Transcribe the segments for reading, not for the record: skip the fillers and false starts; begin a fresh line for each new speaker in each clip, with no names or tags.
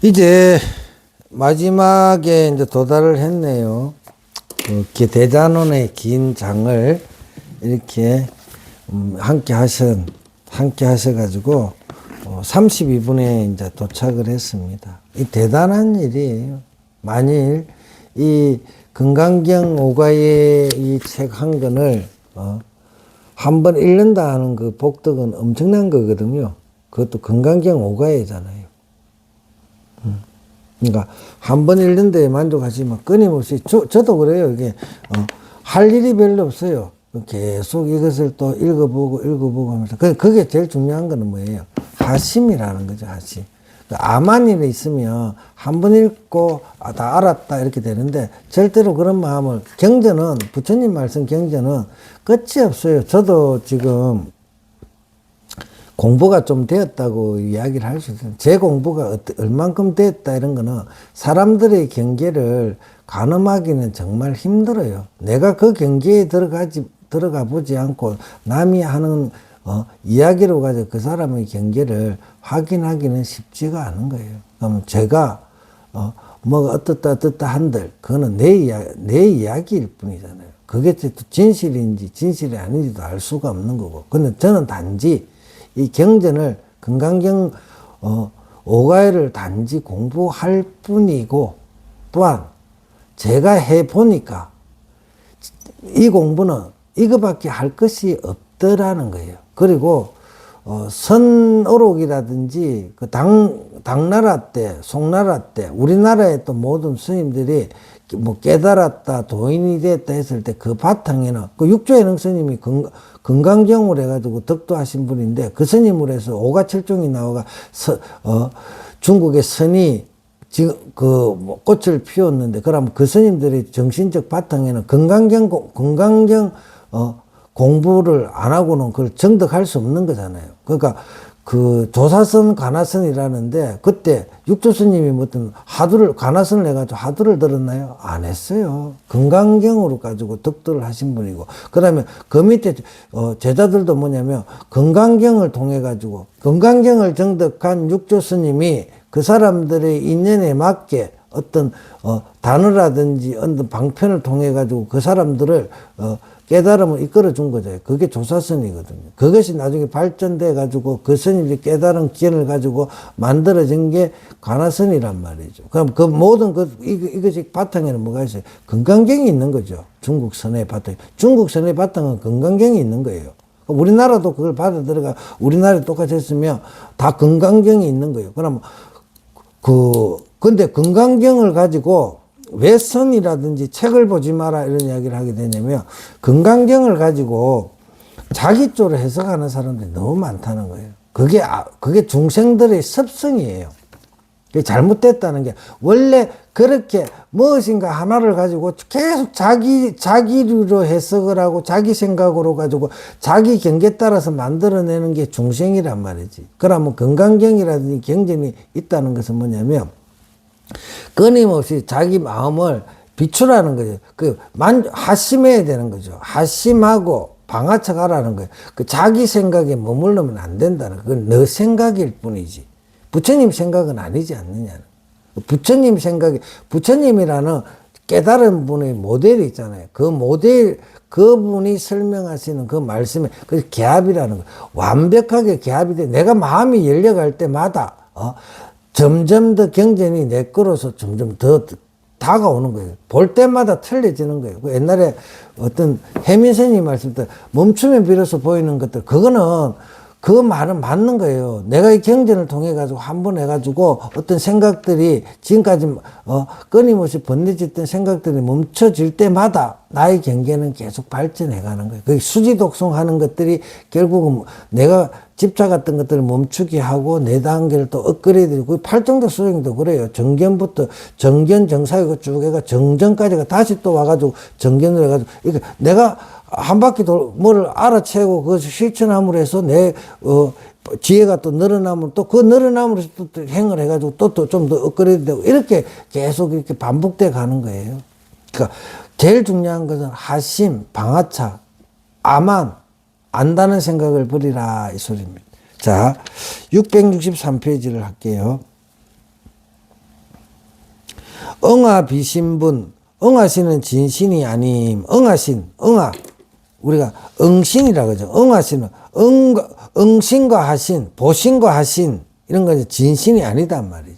이제 마지막에 이제 도달을 했네요. 대단원의 긴 장을 이렇게 함께 하셔가지고 32분에 이제 도착을 했습니다. 이 대단한 일이에요. 만일 이 금강경 오가의 이 책 한 권을 한 번 읽는다 하는 그 복덕은 엄청난 거거든요. 그것도 금강경 오가예잖아요. 그러니까 한 번 읽는 데에 만족하시면 끊임없이 저도 그래요. 이게 할 일이 별로 없어요. 계속 이것을 또 읽어보고 하면서 그게 제일 중요한 거는 뭐예요? 하심이라는 거죠. 하심. 아만이 있으면 한 번 읽고 다 알았다 이렇게 되는데 절대로 그런 마음을 경전은 부처님 말씀 경전은 끝이 없어요. 저도 지금 공부가 좀 되었다고 이야기를 할 수 있어요. 제 공부가 얼만큼 되었다 이런 거는 사람들의 경계를 가늠하기는 정말 힘들어요. 내가 그 경계에 들어가 보지 않고 남이 하는 이야기로 가지고 그 사람의 경계를 확인하기는 쉽지가 않은 거예요. 그럼 제가 뭐가 어떻다 한들 그거는 내 이야기일 뿐이잖아요. 그게 진실인지 진실이 아닌지도 알 수가 없는 거고. 근데 저는 단지 이 경전을 금강경 오가회를 단지 공부할 뿐이고, 또한 제가 해보니까 이 공부는 이거밖에 할 것이 없더라는 거예요. 그리고 선어록이라든지 그 당나라 때, 송나라 때 우리나라의 또 모든 스님들이 뭐 깨달았다, 도인이 됐다 했을 때 그 바탕에는 그 육조해능 스님이 금강경을 해가지고 덕도하신 분인데 그 스님으로 해서 오가칠종이 나와가 중국의 선이 지금 그 꽃을 피웠는데 그러면 그 스님들의 정신적 바탕에는 금강경 공부를 안 하고는 그걸 정득할 수 없는 거잖아요. 그러니까 그 조사선 가나선이라는데 그때 육조 스님이 어떤 하두를 가나선을 해가지고 하두를 들었나요? 안 했어요. 금강경으로 가지고 덕도를 하신 분이고 그다음에 그 밑에 제자들도 뭐냐면 금강경을 통해 가지고 금강경을 정득한 육조 스님이 그 사람들의 인연에 맞게 어떤 단어라든지 어떤 방편을 통해 가지고 그 사람들을 깨달음을 이끌어 준 거죠. 그게 조사선이거든요. 그것이 나중에 발전돼 가지고 그 스님이 깨달은 기원을 가지고 만들어진 게 가나선이란 말이죠. 그럼 그 모든 이것이 바탕에는 뭐가 있어요? 금강경이 있는 거죠. 중국 선의 바탕. 중국 선의 바탕은 금강경이 있는 거예요. 우리나라도 그걸 받아 들어가 우리나라에 똑같이 했으면 다 금강경이 있는 거예요. 그럼 근데 금강경을 가지고 왜 선이라든지 책을 보지 마라 이런 이야기를 하게 되냐면 금강경을 가지고 자기 쪽으로 해석하는 사람들이 너무 많다는 거예요. 그게 중생들의 습성이에요. 그게 잘못됐다는 게 원래 그렇게 무엇인가 하나를 가지고 계속 자기로 해석을 하고 자기 생각으로 가지고 자기 경계에 따라서 만들어내는 게 중생이란 말이지. 그러면 금강경이라든지 경전이 있다는 것은 뭐냐면 끊임없이 자기 마음을 비추라는 거죠. 하심해야 되는 거죠. 하심하고 방아척하라는 거예요. 자기 생각에 머물르면 안 된다는 거예요. 그건 너 생각일 뿐이지. 부처님 생각은 아니지 않느냐는. 부처님 생각이, 부처님이라는 깨달은 분의 모델이 있잖아요. 그분이 설명하시는 그 말씀에, 그 개합이라는 거예요. 완벽하게 개합이 돼. 내가 마음이 열려갈 때마다, 점점 더 경전이 내 거로서 점점 더 다가오는 거예요. 볼 때마다 틀려지는 거예요. 옛날에 어떤 해민스님 말씀 때 멈추면 비로소 보이는 것들, 그거는 그 말은 맞는 거예요. 내가 이 경전을 통해 가지고 한 번 해가지고 어떤 생각들이 지금까지 끊임없이 번뇌짓던 생각들이 멈춰질 때마다 나의 경계는 계속 발전해 가는 거예요. 그 수지독송하는 것들이 결국은 내가 집착했던 것들을 멈추게 하고 내 단계를 또 업그레이드, 그 팔정도 수행도 그래요. 정견부터 정견 정사이고 쭉 해가 정전까지가 다시 또 와가지고 정견을 해가지고 이게 내가 한 바퀴 뭐를 알아채고 그것을 실천함으로 해서 내 지혜가 또 늘어나면 또 그 늘어남으로 또 행을 해가지고 또 좀 더 업그레이드 되고 이렇게 계속 이렇게 반복돼 가는 거예요. 그러니까 제일 중요한 것은 하심, 방아차, 아만, 안다는 생각을 버리라 이 소리입니다. 자, 663페이지를 할게요. 응아비신분, 응아신은 진신이 아님, 응아신, 응아. 우리가 응신이라 그러죠. 응아신은 응신과 하신, 보신과 하신, 이런 거 진신이 아니단 말이지.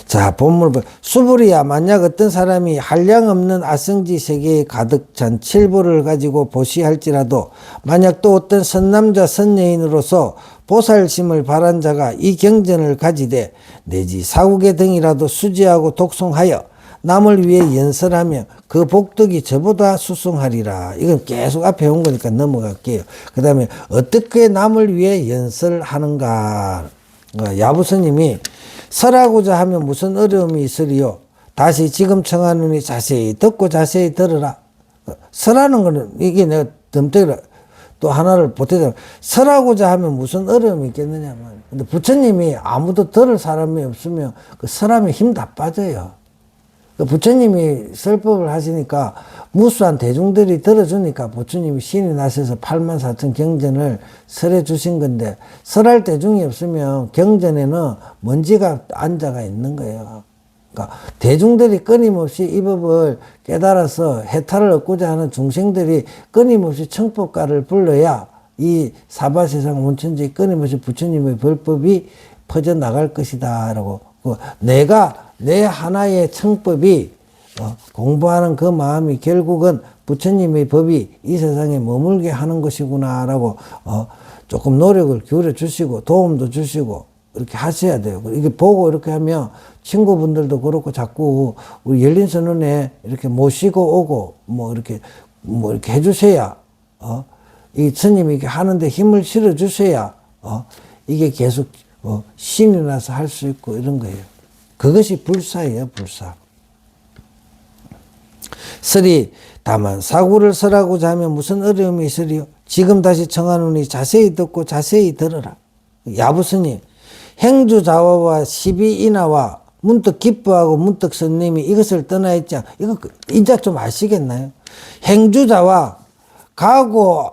자, 본물 수불이야. 만약 어떤 사람이 한량없는 아성지 세계에 가득 찬 칠보를 가지고 보시할지라도 만약 또 어떤 선남자 선여인으로서 보살심을 바란 자가 이 경전을 가지되 내지 사국의 등이라도 수지하고 독송하여 남을 위해 연설하며 그 복덕이 저보다 수승하리라. 이건 계속 앞에 온 거니까 넘어갈게요. 그 다음에 어떻게 남을 위해 연설하는가. 야부스님이 설하고자 하면 무슨 어려움이 있으리요. 다시 지금 청하노니 자세히 듣고 자세히 들으라. 설하는 거는 이게 내가 덤태기라 또 하나를 보태자. 설하고자 하면 무슨 어려움이 있겠느냐 말이야. 근데 부처님이 아무도 들을 사람이 없으면 그 설하면 힘 다 빠져요. 부처님이 설법을 하시니까 무수한 대중들이 들어주니까 부처님이 신이 나셔서 84,000 경전을 설해 주신 건데 설할 대중이 없으면 경전에는 먼지가 앉아가 있는 거예요. 그러니까 대중들이 끊임없이 이 법을 깨달아서 해탈을 얻고자 하는 중생들이 끊임없이 청법가를 불러야 이 사바세상 온천지에 끊임없이 부처님의 법법이 퍼져나갈 것이다 라고 내가 내 하나의 청법이 공부하는 그 마음이 결국은 부처님의 법이 이 세상에 머물게 하는 것이구나 라고 조금 노력을 기울여 주시고 도움도 주시고 이렇게 하셔야 돼요. 이게 보고 이렇게 하면 친구분들도 그렇고 자꾸 우리 열린선언에 이렇게 모시고 오고 뭐 이렇게 해주셔야 이 스님이 이렇게 하는데 힘을 실어 주셔야 이게 계속 신이 나서 할 수 있고 이런 거예요. 그것이 불사예요, 불사. 설이 다만 사구를 설하고자 하면 무슨 어려움이 있으리요? 지금 다시 청하노니 자세히 듣고 자세히 들으라. 야부스님, 행주자화와 시비인하와 문득 기뻐하고 문득 선님이 이것을 떠나있자. 이거 이제 좀 아시겠나요? 행주자와 가고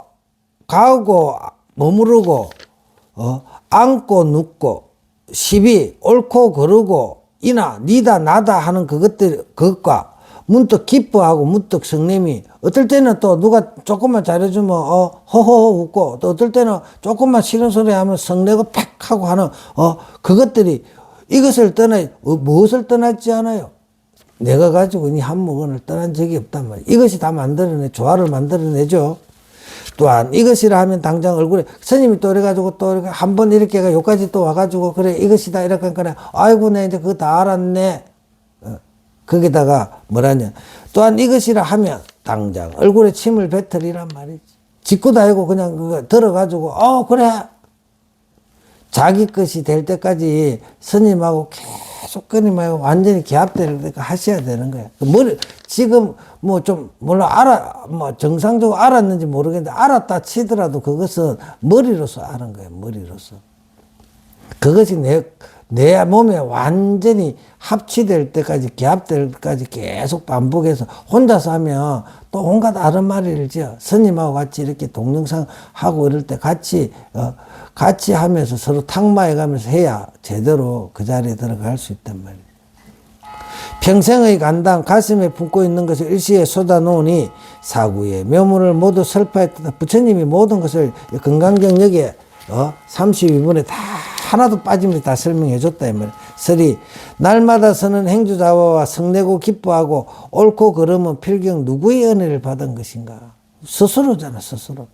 머무르고 앉고 눕고 시비 옳고 그르고 이나 니다 나다 하는 그것과 문득 기뻐하고 문득 성냄이 어떨 때는 또 누가 조금만 잘해주면 허허허 웃고 또 어떨 때는 조금만 싫은 소리 하면 성내고 팍 하고 하는 그것들이 이것을 무엇을 떠났지 않아요? 내가 가지고 이 한무건을 떠난 적이 없단 말이에요. 이것이 다 조화를 만들어내죠. 또한 이것이라 하면 당장 얼굴에 스님이 또 이래가지고 또 이렇게 한번 이렇게 여기까지 또 와가지고 그래 이것이다 이렇게 하니까 아이고 내 이제 그거 다 알았네. 거기다가 뭐라냐 또한 이것이라 하면 당장 얼굴에 침을 뱉으리란 말이지. 짓고도 아니고 그냥 그거 들어가지고 그래 자기 것이 될 때까지 스님하고 계속 끊임하고 완전히 기합될 때까지 하셔야 되는 거예요. 지금 뭐 좀 정상적으로 알았는지 모르겠는데 알았다 치더라도 그것은 머리로서 아는 거예요. 머리로서. 그것이 내 몸에 완전히 합치될 때까지 기합될 때까지 계속 반복해서 혼자서 하면 또 온갖 아른말이를 지어 스님하고 같이 이렇게 동영상 하고 이럴 때 같이 하면서 서로 탁마해 가면서 해야 제대로 그 자리에 들어갈 수 있단 말이에요. 평생의 간당 가슴에 품고 있는 것을 일시에 쏟아놓으니 사구의 묘문을 모두 설파했다. 부처님이 모든 것을 건강경역에 32분에 다 하나도 빠짐없이 다 설명해 줬다 이 말이에요. 설이 날마다 서는 행주자화와 성내고 기뻐하고 옳고 그름은 필경 누구의 은혜를 받은 것인가? 스스로잖아, 스스로.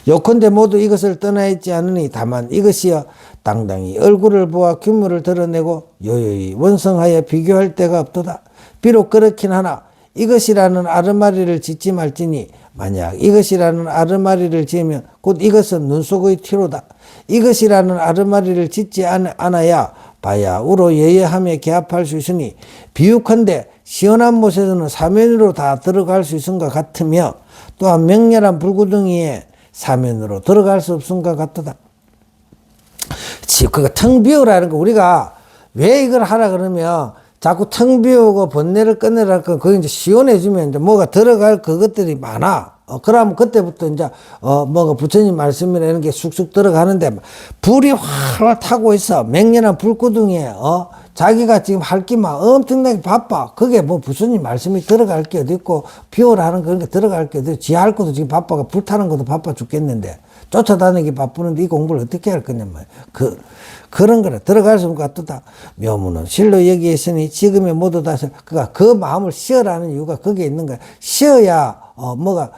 요컨대 모두 이것을 떠나 있지 않으니 다만 이것이여 당당히 얼굴을 보아 규모를 드러내고 요요히 원성하여 비교할 데가 없도다. 비록 그렇긴 하나 이것이라는 아르마리를 짓지 말지니 만약 이것이라는 아르마리를 지으면 곧 이것은 눈속의 티로다. 이것이라는 아르마리를 짓지 않아야 봐야 우로 예예하며 개합할 수 있으니 비유컨대 시원한 못에서는 사면으로 다 들어갈 수 있음과 같으며 또한 맹렬한 불구덩이에 사면으로 들어갈 수 없음과 같도다. 그거 텅 비우라는 거 우리가 왜 이걸 하라 그러면 자꾸 텅 비우고 번뇌를 꺼내라. 그거 이제 시원해지면 이제 뭐가 들어갈 그것들이 많아. 그러면 그때부터 이제, 뭐가 부처님 말씀이나 이런 게 쑥쑥 들어가는데, 불이 활활 타고 있어. 맹렬한 불구덩이에, 자기가 지금 할 게만 엄청나게 바빠. 그게 뭐 부처님 말씀이 들어갈 게 어디 있고, 비워라는 그런 게 들어갈 게 어디 있고, 지할 것도 지금 바빠가, 불 타는 것도 바빠 죽겠는데, 쫓아다니기 바쁘는데 이 공부를 어떻게 할 거냐 말이야. 그런 거라. 들어갈 수 없고 다 묘문은 실로 여기에 있으니 지금의 모두 다, 그니까 그 마음을 쉬어라는 이유가 거기에 있는 거야. 쉬어야, 뭐가,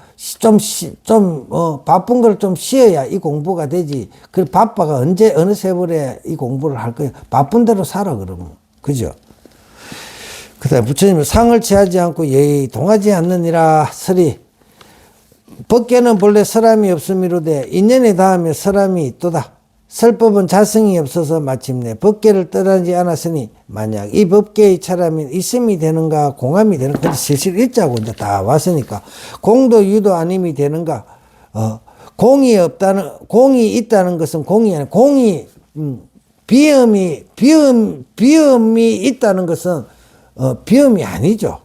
바쁜 걸 좀 쉬어야 이 공부가 되지. 그 바빠가 언제, 어느 세월에 이 공부를 할 거야. 바쁜 대로 살아, 그러면. 그죠? 그 다음에 부처님은 상을 취하지 않고 예의 동하지 않느니라 서리. 법계는 본래 사람이 없음이로되 인연에 닿으며 사람이 있도다. 설법은 자성이 없어서 마침내 법계를 떠나지 않았으니 만약 이 법계의 차람이 있음이 되는가 공함이 되는가. 근데 실실 있자고 이제 다 왔으니까 공도 유도 아님이 되는가. 공이 있다는 것은 공이 아니라 공이 비음이 있다는 것은 비음이 아니죠.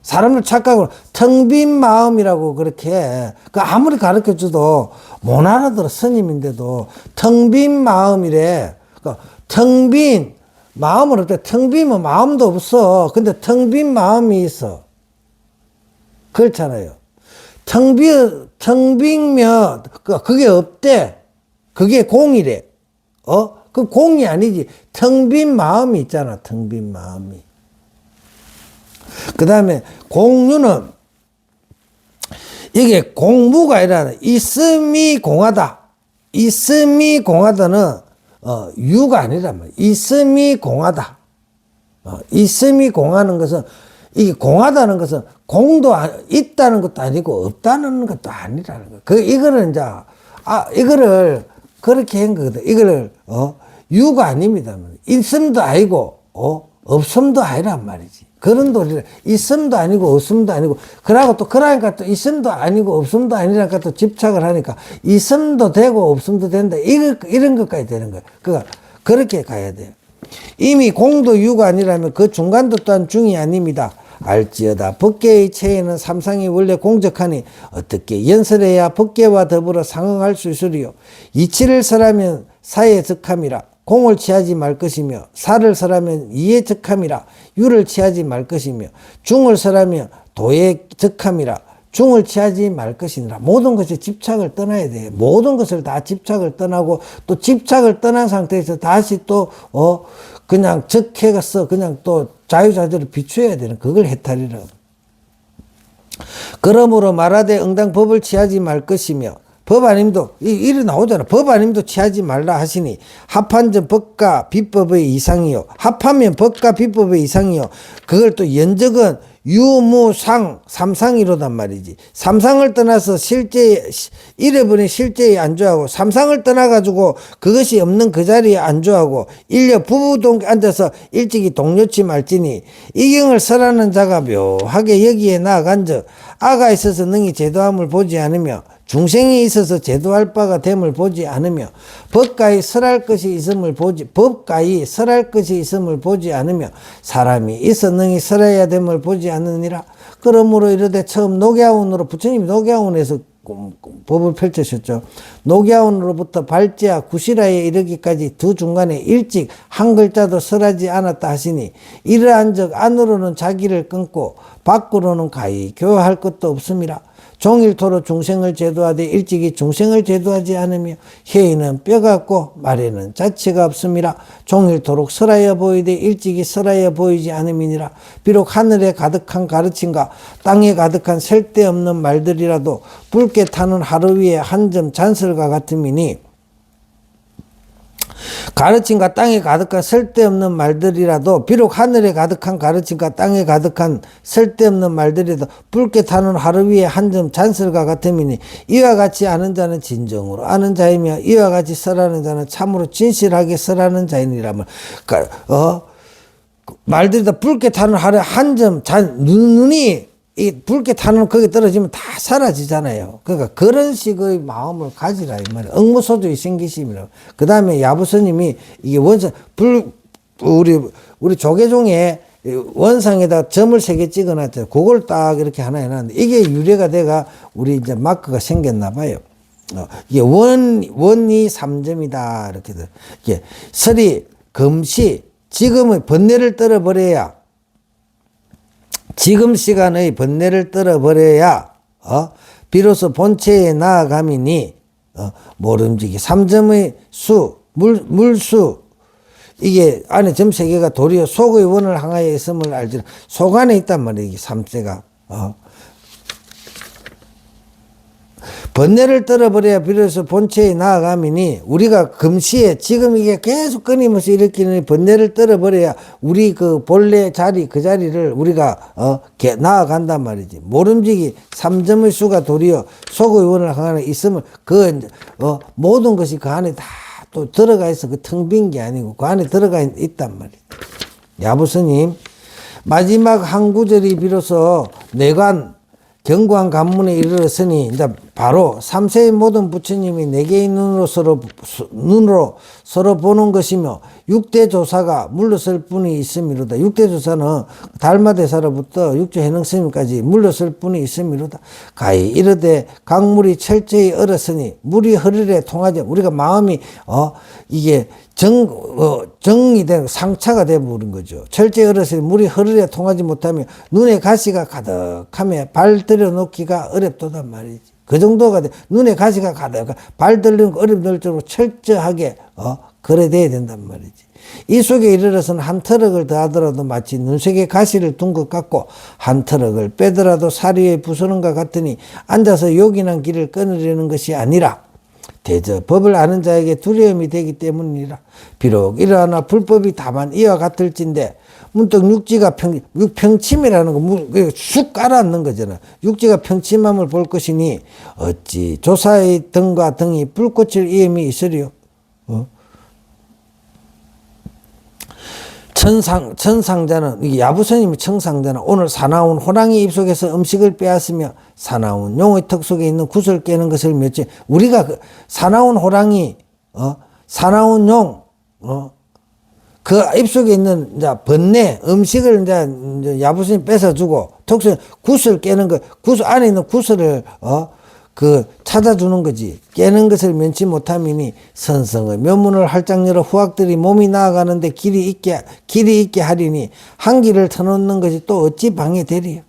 사람을 착각으로 텅 빈 마음이라고 그렇게 해. 그 아무리 가르쳐 줘도 못 알아들어. 스님인데도 텅 빈 마음이래. 텅 빈 마음은 어때? 텅 비면 마음도 없어. 근데 텅 빈 마음이 있어. 그렇잖아요. 텅 빈면 그게 없대. 그게 공이래. 그 공이 아니지. 텅 빈 마음이 있잖아. 텅 빈 마음이. 그 다음에 공유는 이게 공무가 아니라 있음이 공하다. 있음이 공하다는 유가 아니란 말이야. 있음이 공하다. 있음이 공하는 것은 이게 공하다는 것은 공도 있다는 것도 아니고 없다는 것도 아니라는 거야. 이거를 이제 이거를 그렇게 한 거거든. 이거를 유가 아닙니다. 있음도 아니고 없음도 아니란 말이지. 그런 도리를 있음도 아니고 없음도 아니고 그러니까 또 있음도 아니고 없음도 아니라니까 또 집착을 하니까 있음도 되고 없음도 된다. 이런 것까지 되는 거야. 그러니까 그렇게 가야 돼요. 이미 공도 유가 아니라면 그 중간도 또한 중이 아닙니다. 알지어다 법계의 체에는 삼상이 원래 공적하니 어떻게 연설해야 법계와 더불어 상응할 수 있으리요. 이치를 설하면 사에 적함이라. 공을 취하지 말 것이며 사를 설하면 이에 적함이라. 유를 취하지 말 것이며 중을 설하며 도에 적함이라. 중을 취하지 말 것이니라. 모든 것에 집착을 떠나야 돼. 모든 것을 다 집착을 떠나고 또 집착을 떠난 상태에서 다시 또 그냥 적해가서 그냥 또 자유자재로 비추어야 되는 그걸 해탈이라. 그러므로 말하되 응당 법을 취하지 말 것이며 법 아님도 이래 나오잖아. 법 아님도 취하지 말라 하시니 합한전 법과 비법의 이상이요. 합하면 법과 비법의 이상이요. 그걸 또 연적은 유무상 삼상이로단 말이지. 삼상을 떠나서 실제 잃어버린 실제에 안주하고 삼상을 떠나가지고 그것이 없는 그 자리에 안주하고 일려 부부동 앉아서 일찍이 동료치 말지니 이경을 설하는 자가 묘하게 여기에 나아간즉 아가 있어서 능히 제도함을 보지 않으며 중생이 있어서 제도할 바가 됨을 보지 않으며 법가히 설할 것이 있음을 보지 않으며 사람이 있어 능히 설해야 됨을 보지 않느니라. 그러므로 이르되 처음 녹야운으로 부처님이 녹야운에서 법을 펼치셨죠. 녹야운으로부터 발제하 구시라에 이르기까지 두 중간에 일찍 한 글자도 설하지 않았다 하시니 이러한 적 안으로는 자기를 끊고 밖으로는 가히 교화할 것도 없음이라. 종일토록 중생을 제도하되 일찍이 중생을 제도하지 않으며 혀에는 뼈가 없고 말에는 자체가 없음이라. 종일토록 설하여 보이되 일찍이 설하여 보이지 않음이니라. 비록 하늘에 가득한 가르침과 땅에 가득한 셀데없는 말들이라도 붉게 타는 하루 위에 한 점 잔설과 같음이니 가르침과 땅에 가득한 쓸데없는 말들이라도 비록 하늘에 가득한 가르침과 땅에 가득한 쓸데없는 말들이라도 붉게 타는 하루 위에 한 점 잔설과 같음이니 이와 같이 아는 자는 진정으로 아는 자이며 이와 같이 설하는 자는 참으로 진실하게 설하는 자이니라면 말들이 다 붉게 타는 하루에 한 점 눈이 이 붉게 타는 거기 떨어지면 다 사라지잖아요. 그러니까 그런 식의 마음을 가지라 이 말이에요. 응무소주의 생기심이라고. 그 다음에 야부스님이 이게 원천 우리 조계종에 원상에다 점을 3개 찍어놨잖아요. 그걸 딱 이렇게 하나 해놨는데 이게 유래가 돼가 우리 이제 마크가 생겼나 봐요. 이게 원이 3점이다. 이렇게 돼. 이게 설이, 금시, 지금의 번뇌를 떨어버려야, 지금 시간의 번뇌를 떨어버려야, 비로소 본체에 나아감이니, 모름지기. 3점의 수, 물수, 이게 안에 점 3개가 도리어 속의 원을 향하여 있음을 알지. 속 안에 있단 말이에요. 이게 3세가. 번뇌를 떨어버려야 비로소 본체에 나아감이니 우리가 금시에 지금 이게 계속 끊임없이 일으키는 번뇌를 떨어버려야 우리 그 본래 자리 그 자리를 우리가 나아간단 말이지. 모름지기 3점의 수가 도리어 속의 원을 향하여 있음을 모든 것이 그 안에 다 또 들어가 있어. 그 텅 빈 게 아니고 그 안에 들어가 있단 말이에요. 야부스님, 마지막 한 구절이 비로소 내관 경관 관문에 이르렀으니 이제 바로 3세의 모든 부처님이 4개의 눈으로 서로 보는 것이며 6대 조사가 물러설 뿐이 있음이로다. 6대 조사는 달마대사로부터 육조해능스님까지 물러설 뿐이 있음이로다. 가히 이르되 강물이 철저히 얼었으니 물이 흐르래 통하지. 우리가 마음이 이게 정이 된 상처가 되어버린 거죠. 철저히 얼었으니 물이 흐르래 통하지 못하며 눈에 가시가 가득하며 발 들여놓기가 어렵도단 말이지. 그 정도가 돼. 눈에 가시가 가득, 발 들리는 거 어렵을 정도로 철저하게 그래 돼야 된단 말이지. 이 속에 이르러서는 한 터럭을 더하더라도 마치 눈속에 가시를 둔 것 같고 한 터럭을 빼더라도 사리에 부수는 것 같으니 앉아서 요긴한 길을 끊으려는 것이 아니라 대저 법을 아는 자에게 두려움이 되기 때문이라. 비록 이러하나 불법이 다만 이와 같을진데 문득 육지가 평침이라는 거 쑥 깔아앉는 거잖아. 육지가 평침함을 볼 것이니 어찌 조사의 등과 등이 불꽃일 이음이 있으리요. 천상자는, 이게 야부스님이 천상자는 오늘 사나운 호랑이 입속에서 음식을 빼앗으며 사나운 용의 턱 속에 있는 굿을 깨는 것을 맺지. 우리가 사나운 호랑이, 사나운 용, 그 입속에 있는 이제 번뇌, 음식을 이제 야부스님 뺏어주고 턱 속에 굿을 깨는 것, 굿 안에 있는 굿을, 찾아주는 거지. 깨는 것을 면치 못함이니 선성의 면문을 활짝 열어 후학들이 몸이 나아가는데 길이 있게 하리니 한 길을 터놓는 것이 또 어찌 방해되리요.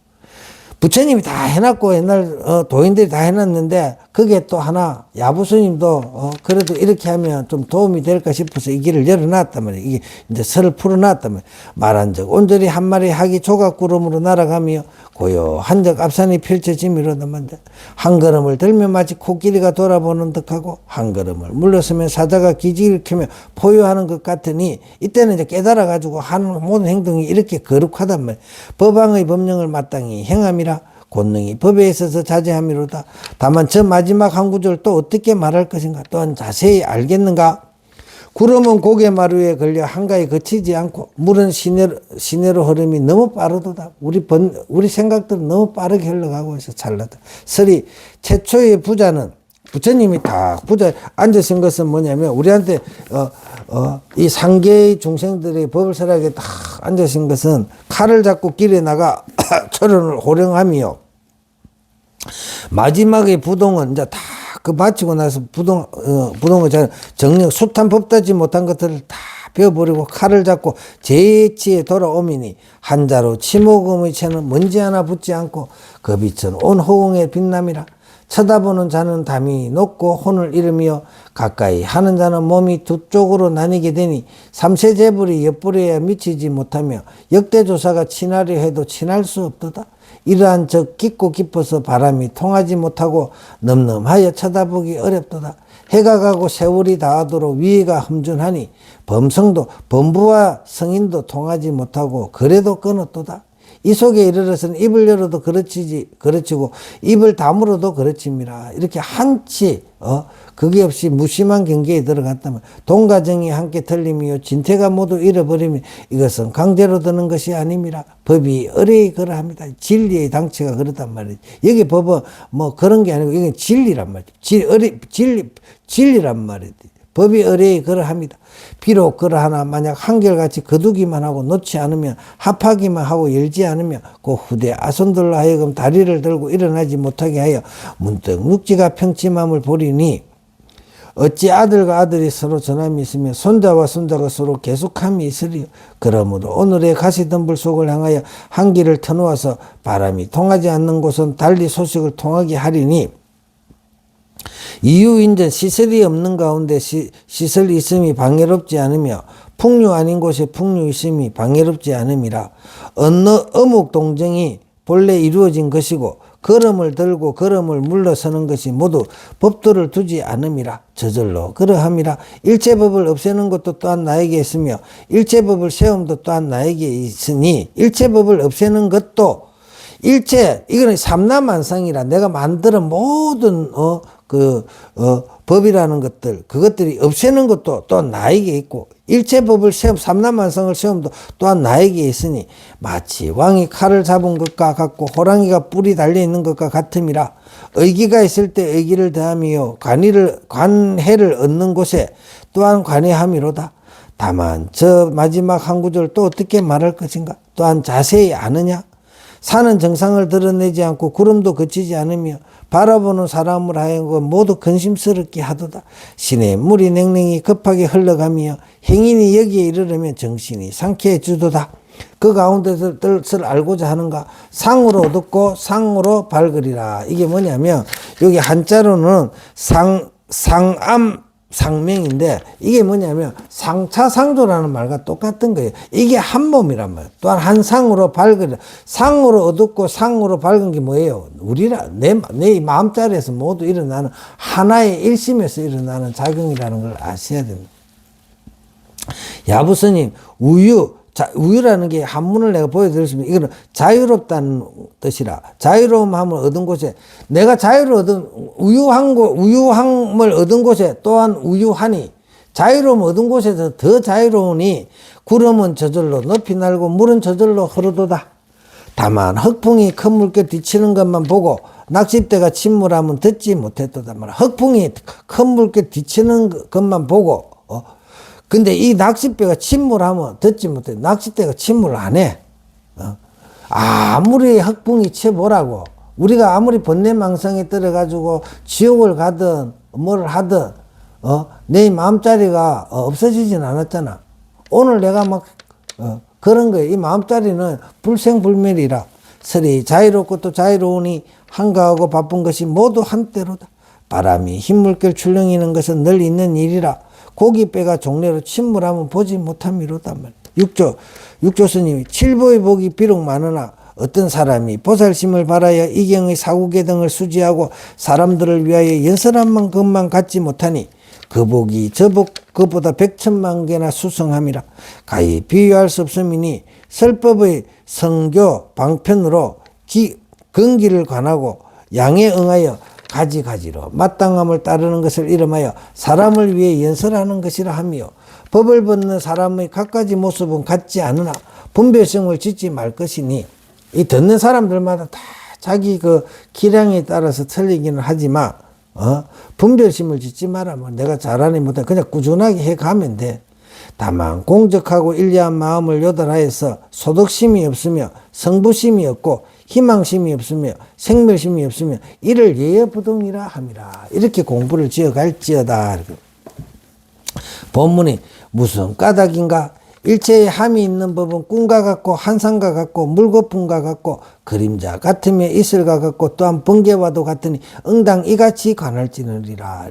부처님이 다 해놨고 옛날 도인들이 다 해놨는데 그게 또 하나 야부스님도 그래도 이렇게 하면 좀 도움이 될까 싶어서 이 길을 열어놨단 말이에요. 이게 이제 설을 풀어놨단 말이에요. 말한 적 온전히 한 마리 학이 조각구름으로 날아가며 고요한 적 앞산이 펼쳐지미로다만데 한 걸음을 들면 마치 코끼리가 돌아보는 듯하고 한 걸음을 물러서면 사자가 기지를 켜며 포효하는 것 같으니 이때는 이제 깨달아가지고 하는 모든 행동이 이렇게 거룩하단 말이에요. 법왕의 법령을 마땅히 행함이라 권능이 법에 있어서 자제함이로다. 다만 저 마지막 한 구절 또 어떻게 말할 것인가 또한 자세히 알겠는가. 구름은 고개마루에 걸려 한가에 거치지 않고 물은 시내로 흐름이 너무 빠르도다. 우리 생각들은 너무 빠르게 흘러가고 있어. 찰나다. 설이 최초의 부자는 부처님이 다 부자 앉으신 것은 뭐냐면 우리한테 이 상계의 중생들의 법을 설하게 딱 앉으신 것은 칼을 잡고 길에 나가 철원을 호령하며 마지막에 부동은 이제 다 그 마치고 나서 부동은 정령 숱한 법다지 못한 것들을 다 베어버리고 칼을 잡고 제치에 돌아오미니 한자로 치모금의 채는 먼지 하나 붙지 않고 그 빛은 온 허공에 빛남이라. 쳐다보는 자는 담이 높고 혼을 잃으며 가까이 하는 자는 몸이 두 쪽으로 나뉘게 되니 삼세재불이 옆불에야 미치지 못하며 역대조사가 친하려 해도 친할 수 없도다. 이러한 적 깊고 깊어서 바람이 통하지 못하고 넘넘하여 쳐다보기 어렵도다. 해가 가고 세월이 다하도록 위해가 험준하니 범부와 성인도 통하지 못하고 그래도 끊었도다. 이 속에 이르러서는 입을 열어도 그르치고 입을 다물어도 그르칩니다. 이렇게 한치 그게 없이 무심한 경계에 들어갔다면 동가정이 함께 틀림이요 진태가 모두 잃어버리면 이것은 강제로 드는 것이 아닙니다. 법이 어뢰히 그러합니다. 진리의 당체가 그렇단 말이지. 여기 법은 뭐 그런 게 아니고 이건 진리란 말이지. 진리란 말이지. 법이 의뢰에 그러합니다. 비록 그러하나 만약 한결같이 거두기만 하고 놓지 않으면 합하기만 하고 열지 않으면 그 후대 아손들로 하여금 다리를 들고 일어나지 못하게 하여 문득 육지가 평침함을 보리니 어찌 아들과 아들이 서로 전함이 있으며 손자와 손자가 서로 계속함이 있으리요. 그러므로 오늘의 가시덤불 속을 향하여 한 길을 터놓아서 바람이 통하지 않는 곳은 달리 소식을 통하게 하리니 이유인전 시설이 없는 가운데 시설이 있음이 방해롭지 않으며 풍류 아닌 곳에 풍류 있음이 방해롭지 않음이라. 어느 어묵 동정이 본래 이루어진 것이고 걸음을 들고 걸음을 물러서는 것이 모두 법도를 두지 않음이라. 저절로 그러함이라. 일체법을 없애는 것도 또한 나에게 있으며 일체법을 세움도 또한 나에게 있으니 일체법을 없애는 것도 이거는 삼라만상이라. 내가 만드는 모든 법이라는 것들, 그것들이 없애는 것도 또한 나에게 있고 일체법을 삼라만상을 세움도 또한 나에게 있으니 마치 왕이 칼을 잡은 것과 같고 호랑이가 뿔이 달려있는 것과 같음이라. 의기가 있을 때 의기를 더하며 관해를 얻는 곳에 또한 관해함이로다. 다만 저 마지막 한 구절 또 어떻게 말할 것인가? 또한 자세히 아느냐? 산은 정상을 드러내지 않고 구름도 그치지 않으며 바라보는 사람을 하여금 모두 근심스럽게 하도다. 시내 물이 냉랭히 급하게 흘러가며 행인이 여기에 이르려면 정신이 상쾌해지도다. 그 가운데서 뜻을 알고자 하는가? 상으로 얻었고 상으로 밝으리라. 이게 뭐냐면 여기 한자로는 상암 상명인데 이게 뭐냐면 상차상조라는 말과 똑같은 거예요. 이게 한 몸이란 말이에요. 또한 한 상으로 밝으리라. 상으로 얻었고 상으로 밝은 게 뭐예요? 내 마음자리에서 모두 일어나는 하나의 일심에서 일어나는 작용이라는 걸 아셔야 됩니다. 야부스님, 우유라는 게 한문을 내가 보여드렸으면 이거는 자유롭다는 뜻이라. 자유로움 함을 얻은 곳에 내가 자유를 얻은 우유함을 얻은 곳에 또한 우유하니 자유로움 얻은 곳에서 더 자유로우니 구름은 저절로 높이 날고 물은 저절로 흐르도다. 다만 흑풍이 큰 물결 뒤치는 것만 보고 낚싯대가 침몰하면 듣지 못했도다 말이야. 흑풍이 큰 물결 뒤치는 것만 보고 근데 이 낚싯배가 침몰하면 듣지 못해. 낚싯대가 침몰을 안 해. 아무리 흑풍이 쳐보라고. 우리가 아무리 번뇌망상에 떨어가지고 지옥을 가든 뭘 하든 내 마음자리가 없어지진 않았잖아. 오늘 내가 막 그런 거예요. 이 마음자리는 불생불멸이라. 서리 자유롭고 또 자유로우니 한가하고 바쁜 것이 모두 한때로다. 바람이 흰물결 출렁이는 것은 늘 있는 일이라. 고기뼈가 종래로 침몰하면 보지 못함이로단 말이에요. 육조 스님이 칠보의 복이 비록 많으나 어떤 사람이 보살심을 바라여 이경의 사구계 등을 수지하고 사람들을 위하여 연설한 만큼만 갖지 못하니 그 복이 저 복 그보다 100,000만 개나 수성함이라. 가히 비유할 수 없음이니 설법의 성교 방편으로 근기를 관하고 양에 응하여 가지가지로 마땅함을 따르는 것을 이름하여 사람을 위해 연설하는 것이라 하며 법을 벗는 사람의 갖가지 모습은 같지 않으나 분별성을 짓지 말 것이니 이 듣는 사람들마다 다 자기 그 기량에 따라서 틀리기는 하지만 분별심을 짓지 마라. 뭐 내가 잘하니 못하니 그냥 꾸준하게 해가면 돼. 다만 공적하고 일리한 마음을 요달하여서 소득심이 없으며 성부심이 없고 희망심이 없으며 생멸심이 없으며 이를 예여부동이라 함이라. 이렇게 공부를 지어갈지어다. 본문이 무슨 까닭인가? 일체의 함이 있는 법은 꿈과 같고 한상과 같고 물거품과 같고 그림자 같으며 이슬과 같고 또한 번개와도 같으니 응당 이같이 관할지느니라.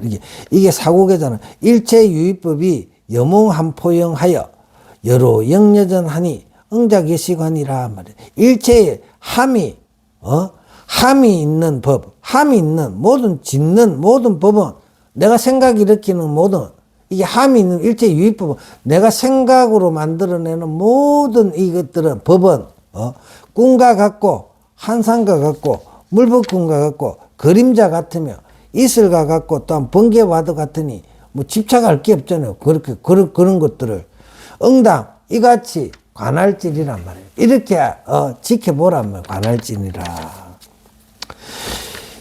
이게 사고계잖아. 일체 유의법이 여몽함포영하여 여로 영여전하니 응작예시관이라 말이야. 일체의 함이 있는 법, 함이 있는 모든 짓는 모든 법은 내가 생각 일으키는 모든 이게 함이 있는 일체 유의법은 내가 생각으로 만들어내는 모든 이것들은 법은 꿈과 같고 한상과 같고 물법꿈과 같고 그림자 같으며 이슬과 같고 또한 번개와도 같으니 뭐 집착할 게 없잖아요. 그런 것들을 응당 이같이 관할질이란 말이에요. 이렇게 지켜보란 말이에요. 관할질이라.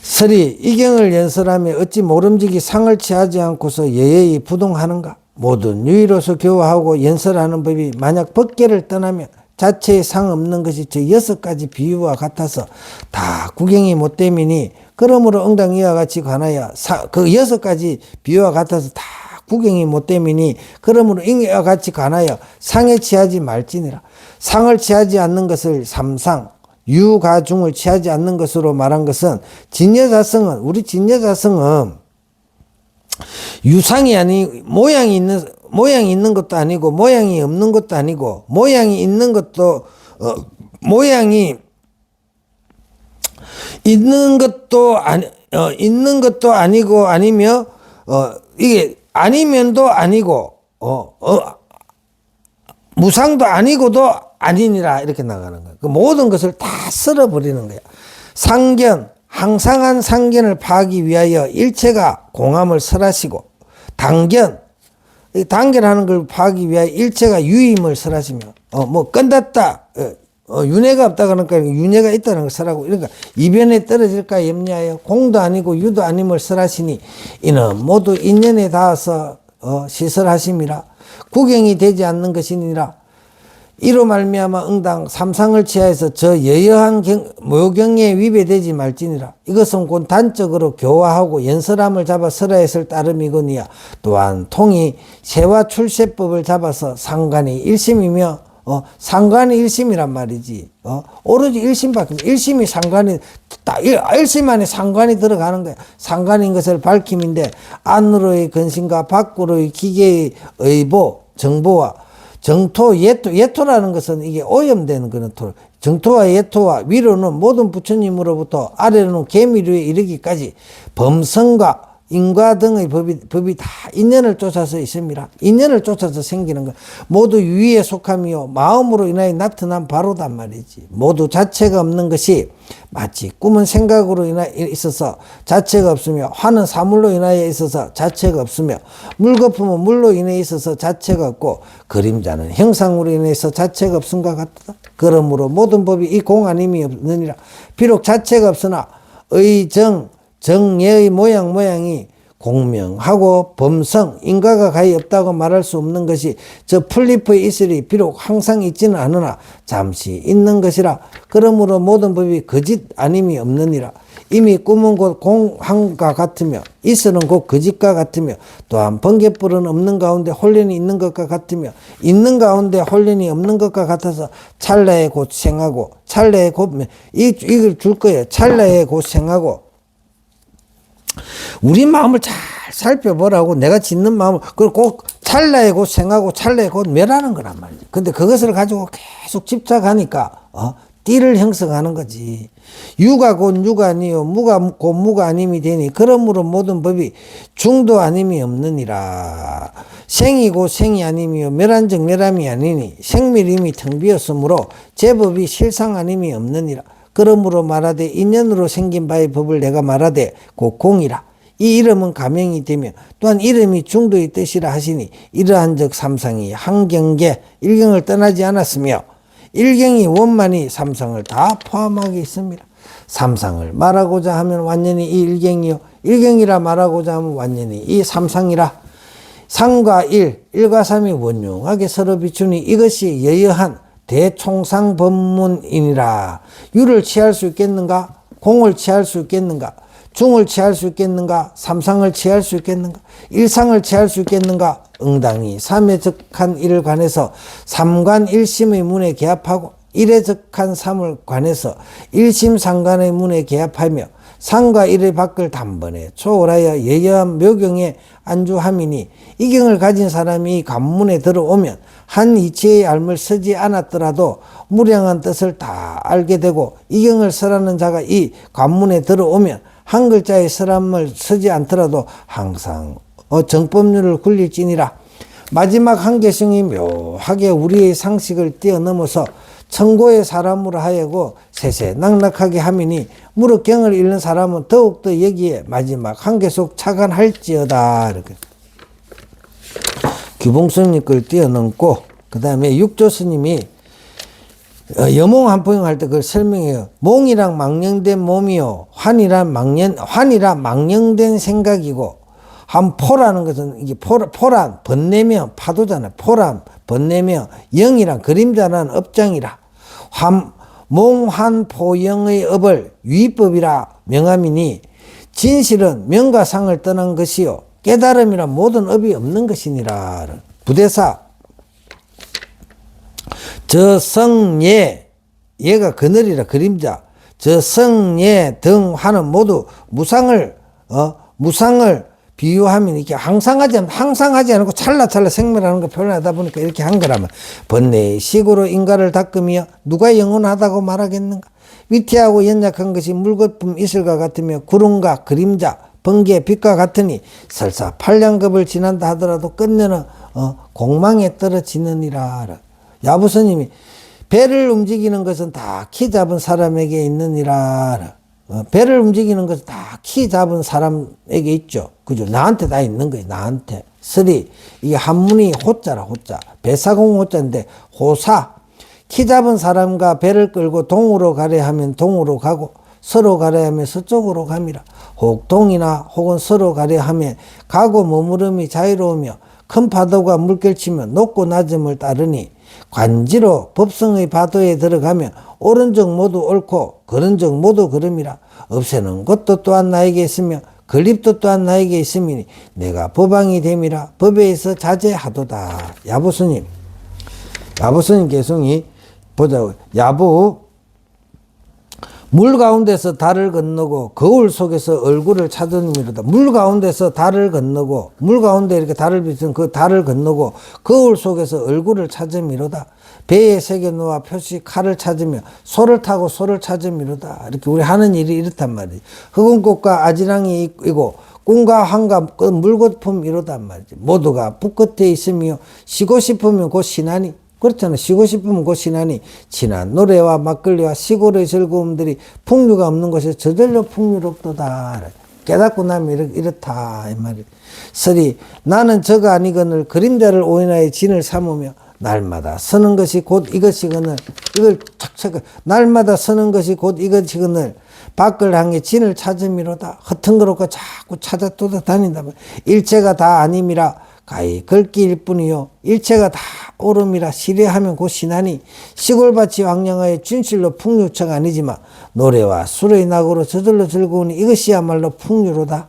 설이 이경을 연설하며 어찌 모름지기 상을 취하지 않고서 예예히 부동하는가. 모든 유의로서 교화하고 연설하는 법이 만약 법계를 떠나면 자체에 상 없는 것이 저 6가지 비유와 같아서 다 구경이 못됨이니 그러므로 응당 이와 같이 관하여 그 6가지 비유와 같아서 다 구경이 못됨이니 그러므로 이와 같이 관하여 상에 취하지 말지니라. 상을 취하지 않는 것을 삼상 유가중을 취하지 않는 것으로 말한 것은 진여자성은 우리 진여자성은 유상이 아니 모양이 있는 것도 아니고 모양이 없는 것도 아니고 모양이 있는 것도 모양이 있는 것도 아니고 아니며 이게 아니면도 아니고 무상도 아니고도 아니니라 이렇게 나가는 거예요. 그 모든 것을 다 쓸어버리는 거야. 상견 항상한 상견을 파하기 위하여 일체가 공함을 설하시고 당견 단견하는 걸 파하기 위하여 일체가 유임을 설하시며 뭐 끝났다 윤회가 없다 그러니까 윤회가 있다는 걸 설하고 그러니까 이변에 떨어질까 염려하여 공도 아니고 유도 아님을 설하시니 이는 모두 인연에 닿아서 시설하심이라. 구경이 되지 않는 것이니라. 이로 말미암아 응당 삼상을 취하여서 저 여여한 모경에 위배되지 말지니라. 이것은 곧 단적으로 교화하고 연설함을 잡아 설하였을 따름이거니와 또한 통이 세와 출세법을 잡아서 상관이 일심이며 상관이 일심이란 말이지. 오로지 일심밖에 일심이 상관이 딱 일심 안에 상관이 들어가는 거야. 상관인 것을 밝힘인데 안으로의 근심과 밖으로의 기계의 의보 정보와 정토, 예토라는 것은 이게 오염되는 그런 토. 정토와 예토와 위로는 모든 부처님으로부터 아래로는 계미류에 이르기까지 범성과 인과 등의 법이 다 인연을 쫓아서 있습니다. 인연을 쫓아서 생기는 것. 모두 유의에 속함이요. 마음으로 인하여 나타난 바로단 말이지. 모두 자체가 없는 것이 마치 꿈은 생각으로 인하여 있어서 자체가 없으며 화는 사물로 인하여 있어서 자체가 없으며 물거품은 물로 인해 있어서 자체가 없고 그림자는 형상으로 인해서 자체가 없음과 같다. 그러므로 모든 법이 이 공아님이 없느니라. 비록 자체가 없으나 정예의 모양이 공명하고 범성, 인과가 가히 없다고 말할 수 없는 것이 저 풀리프의 이슬이 비록 항상 있지는 않으나 잠시 있는 것이라. 그러므로 모든 법이 거짓 아님이 없느니라. 이미 꿈은 곧 공함과 같으며 이슬은 곧 거짓과 같으며 또한 번개불은 없는 가운데 혼련이 있는 것과 같으며 있는 가운데 혼련이 없는 것과 같아서 찰나에 곧 생하고 찰나에 곧 이걸 줄 거예요. 찰나에 곧 생하고 우리 마음을 잘 살펴보라고 내가 짓는 마음을 그걸 꼭 찰나에 곧 생하고 찰나에 곧 멸하는 거란 말이지. 근데 그것을 가지고 계속 집착하니까 띠를 형성하는 거지. 유가 곧 유가 아니요 무가 곧 무가 아님이 되니 그러므로 모든 법이 중도 아님이 없느니라. 생이 곧 생이 아님이요 멸한즉 멸함이 아니니 생멸임이 텅 비었으므로 제법이 실상 아님이 없느니라. 그러므로 말하되 인연으로 생긴 바의 법을 내가 말하되 곧 공이라. 이 이름은 가명이 되며 또한 이름이 중도의 뜻이라 하시니 이러한 즉 삼상이 한경계 일경을 떠나지 않았으며 일경이 원만히 삼상을 다 포함하게 있습니다. 삼상을 말하고자 하면 완전히 이 일경이요 일경이라 말하고자 하면 완전히 이 삼상이라. 상과 일과 삼이 원용하게 서로 비추니 이것이 여여한 대총상법문이니라. 유를 취할 수 있겠는가? 공을 취할 수 있겠는가? 중을 취할 수 있겠는가? 삼상을 취할 수 있겠는가? 일상을 취할 수 있겠는가? 응당이 삼에 적한 일을 관해서 삼관 일심의 문에 개합하고 일에 적한 삼을 관해서 일심상관의 문에 개합하며 상과 일의 밖을 단번에 초월하여 예여한 묘경에 안주함이니 이 경을 가진 사람이 관문에 들어오면 한 이치의 알을 쓰지 않았더라도 무량한 뜻을 다 알게 되고 이 경을 설하는 자가 이 관문에 들어오면 한 글자의 설함을 쓰지 않더라도 항상 정법률을 굴릴지니라. 마지막 한계성이 묘하게 우리의 상식을 뛰어넘어서 천고의 사람으로 하여고 세세 낙락하게 함이니 무릇 경을 읽는 사람은 더욱더 여기에 마지막 한계 속 착안할지어다. 이렇게 규봉스님 걸 뛰어넘고 그 다음에 육조 스님이 여몽 한포용 할 때 그걸 설명해요. 몽이랑 망령된 몸이요. 환이라 망령된 생각이고, 포라는 것은 이게 포란, 번뇌며 파도잖아요. 포란, 번뇌며 영이란 그림자라는 업장이라. 몽환포영의 업을 유의법이라 명함이니 진실은 명과 상을 떠난 것이요. 깨달음이란 모든 업이 없는 것이니라. 부대사 저성예, 예가 그늘이라 그림자. 저성예 등 화는 모두 무상을 비유하면 이렇게 항상하지 않고 찰나찰나 생멸하는 거 표현하다 보니까 이렇게 한 거라면, 번뇌의 식으로 인가를 닦으며 누가 영원하다고 말하겠는가? 위태하고 연약한 것이 물거품 이슬과 같으며 구름과 그림자, 번개, 빛과 같으니 설사 팔량급을 지난다 하더라도 끝내는 공망에 떨어지느니라. 야부스님이 배를 움직이는 것은 다 키 잡은 사람에게 있느니라. 배를 움직이는 것은 다 키 잡은 사람에게 있죠. 그죠? 나한테 다 있는 거예요. 나한테. 서리. 이게 한문이 호자라, 호자. 배사공 호자인데, 호사. 키 잡은 사람과 배를 끌고 동으로 가려 하면 동으로 가고, 서로 가려 하면 서쪽으로 갑니다. 혹 동이나 혹은 서로 가려 하면 가고 머무름이 자유로우며 큰 파도가 물결치며 높고 낮음을 따르니, 관지로 법성의 파도에 들어가면 오른쪽 모두 옳고 그른쪽 모두 그름이라. 없애는 것도 또한 나에게 있으며 건립도 또한 나에게 있음이니 내가 법왕이 됨이라. 법에서 자제하도다. 야부스님 개성이 보자고. 야부 물 가운데서 달을 건너고 거울 속에서 얼굴을 찾으니로다. 물 가운데서 달을 건너고, 물 가운데 이렇게 달을 비춘 그 달을 건너고 거울 속에서 얼굴을 찾으미로다. 배에 새겨 놓아 표시 칼을 찾으며 소를 타고 소를 찾으미로다. 이렇게 우리 하는 일이 이렇단 말이지. 흑운꽃과 아지랑이 있고 꿈과 환과 물거품 이로단 말이지. 모두가 붓끝에 있으며 쉬고 싶으면 곧 신하니. 그렇잖아. 쉬고 싶으면 곧 신하니 진한 노래와 막걸리와 시골의 즐거움들이 풍류가 없는 곳에 저절로 풍류롭도다. 깨닫고 나면 이렇다 이 말이야. 서리 나는 저가 아니거늘 그림자를 오인하여 진을 삼으며 날마다 서는 것이 곧 이것이거늘. 이걸 착착 날마다 서는 것이 곧 이것이거늘 밖을 향해 진을 찾음이로다. 허튼거롭고 자꾸 찾아 쫓아다닌다. 일체가 다 아님이라 가히 긁기일 뿐이요 일체가 다 오름이라 시례하면 곧 신하니 시골밭이 황량하여 진실로 풍류처가 아니지만 노래와 술의 낙으로 저절로 즐거우니 이것이야말로 풍류로다.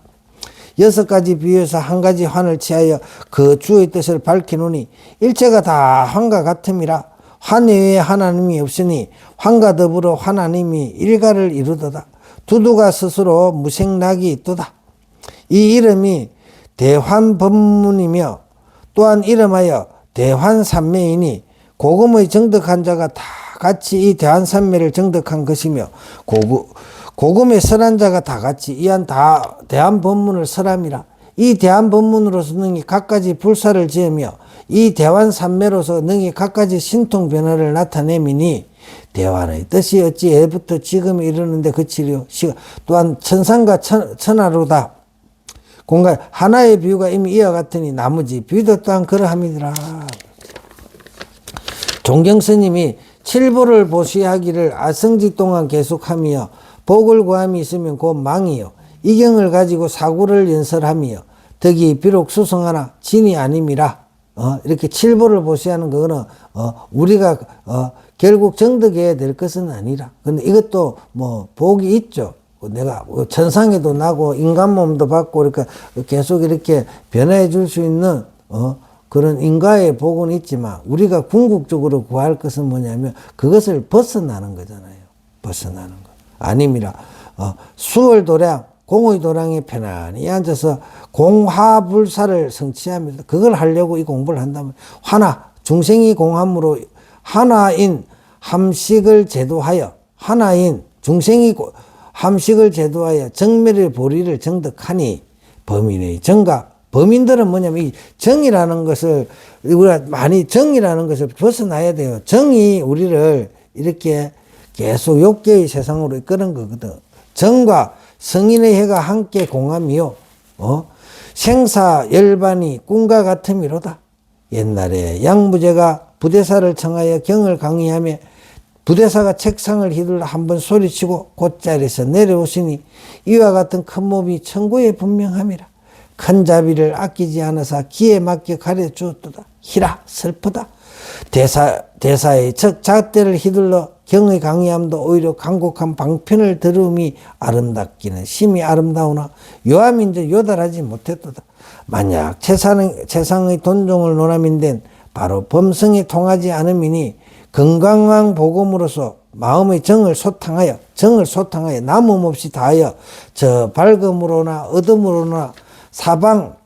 6가지 비유에서 한 가지 환을 취하여 그 주의 뜻을 밝히노니 일체가 다 환과 같음이라. 환 외에 하나님이 없으니 환과 더불어 하나님이 일가를 이루도다. 두두가 스스로 무생락이 있도다. 이 이름이 대환법문이며 또한 이름하여 대환삼매이니 고금의 정득한 자가 다 같이 이 대환삼매를 정득한 것이며 고금의 설한 자가 다 같이 이한 다 대환법문을 설함이라. 이 대환법문으로서 능히 각가지 불사를 지으며 이 대환삼매로서 능히 각가지 신통 변화를 나타내미니 대환의 뜻이 어찌 예부터 지금 이르는데 그치려. 또한 천상과 천하로다. 공간 하나의 비유가 이미 이와 같으니 나머지 비유도 또한 그러함이더라. 종경스님이 칠보를 보시하기를 아성직 동안 계속하며 복을 구함이 있으면 곧 망이요 이 경을 가지고 사구를 연설하며 덕이 비록 수성하나 진이 아님이라. 이렇게 칠보를 보시하는 거는 우리가 결국 정득해야 될 것은 아니라. 근데 이것도 뭐 복이 있죠. 내가 천상에도 나고 인간 몸도 받고 그러니까 계속 이렇게 변화해 줄 수 있는 그런 인과의 복은 있지만 우리가 궁극적으로 구할 것은 뭐냐면 그것을 벗어나는 거잖아요. 벗어나는 거. 아님이라. 수월도량 공의도량에 편안히 앉아서 공화불사를 성취합니다. 그걸 하려고 이 공부를 한다면 하나 중생이 공함으로 하나인 함식을 제도하여 하나인 중생이 함식을 제도하여 정멸의 보리를 정득하니 범인의 정가. 범인들은 뭐냐면 이 정이라는 것을 우리가 많이 정이라는 것을 벗어나야 돼요. 정이 우리를 이렇게 계속 욕계의 세상으로 이끄는 거거든. 정과 성인의 해가 함께 공함이요 생사 열반이 꿈과 같음이로다. 옛날에 양무제가 부대사를 청하여 경을 강의하며 부대사가 책상을 휘둘러 한번 소리치고 곧자리에서 내려오시니 이와 같은 큰 몸이 천고에 분명함이라. 큰 자비를 아끼지 않아서 기에 맞게 가려주었도다. 희라 슬프다. 대사의 즉 잣대를 휘둘러 경의 강의함도 오히려 간곡한 방편을 들음이 아름답기는 심히 아름다우나 요함인즉 요달하지 못했도다. 만약 세상의 돈종을 논함인된 바로 범성에 통하지 않음이니 건강한 복음으로서 마음의 정을 소탕하여 남음없이 다하여 저 밝음으로나 어둠으로나 사방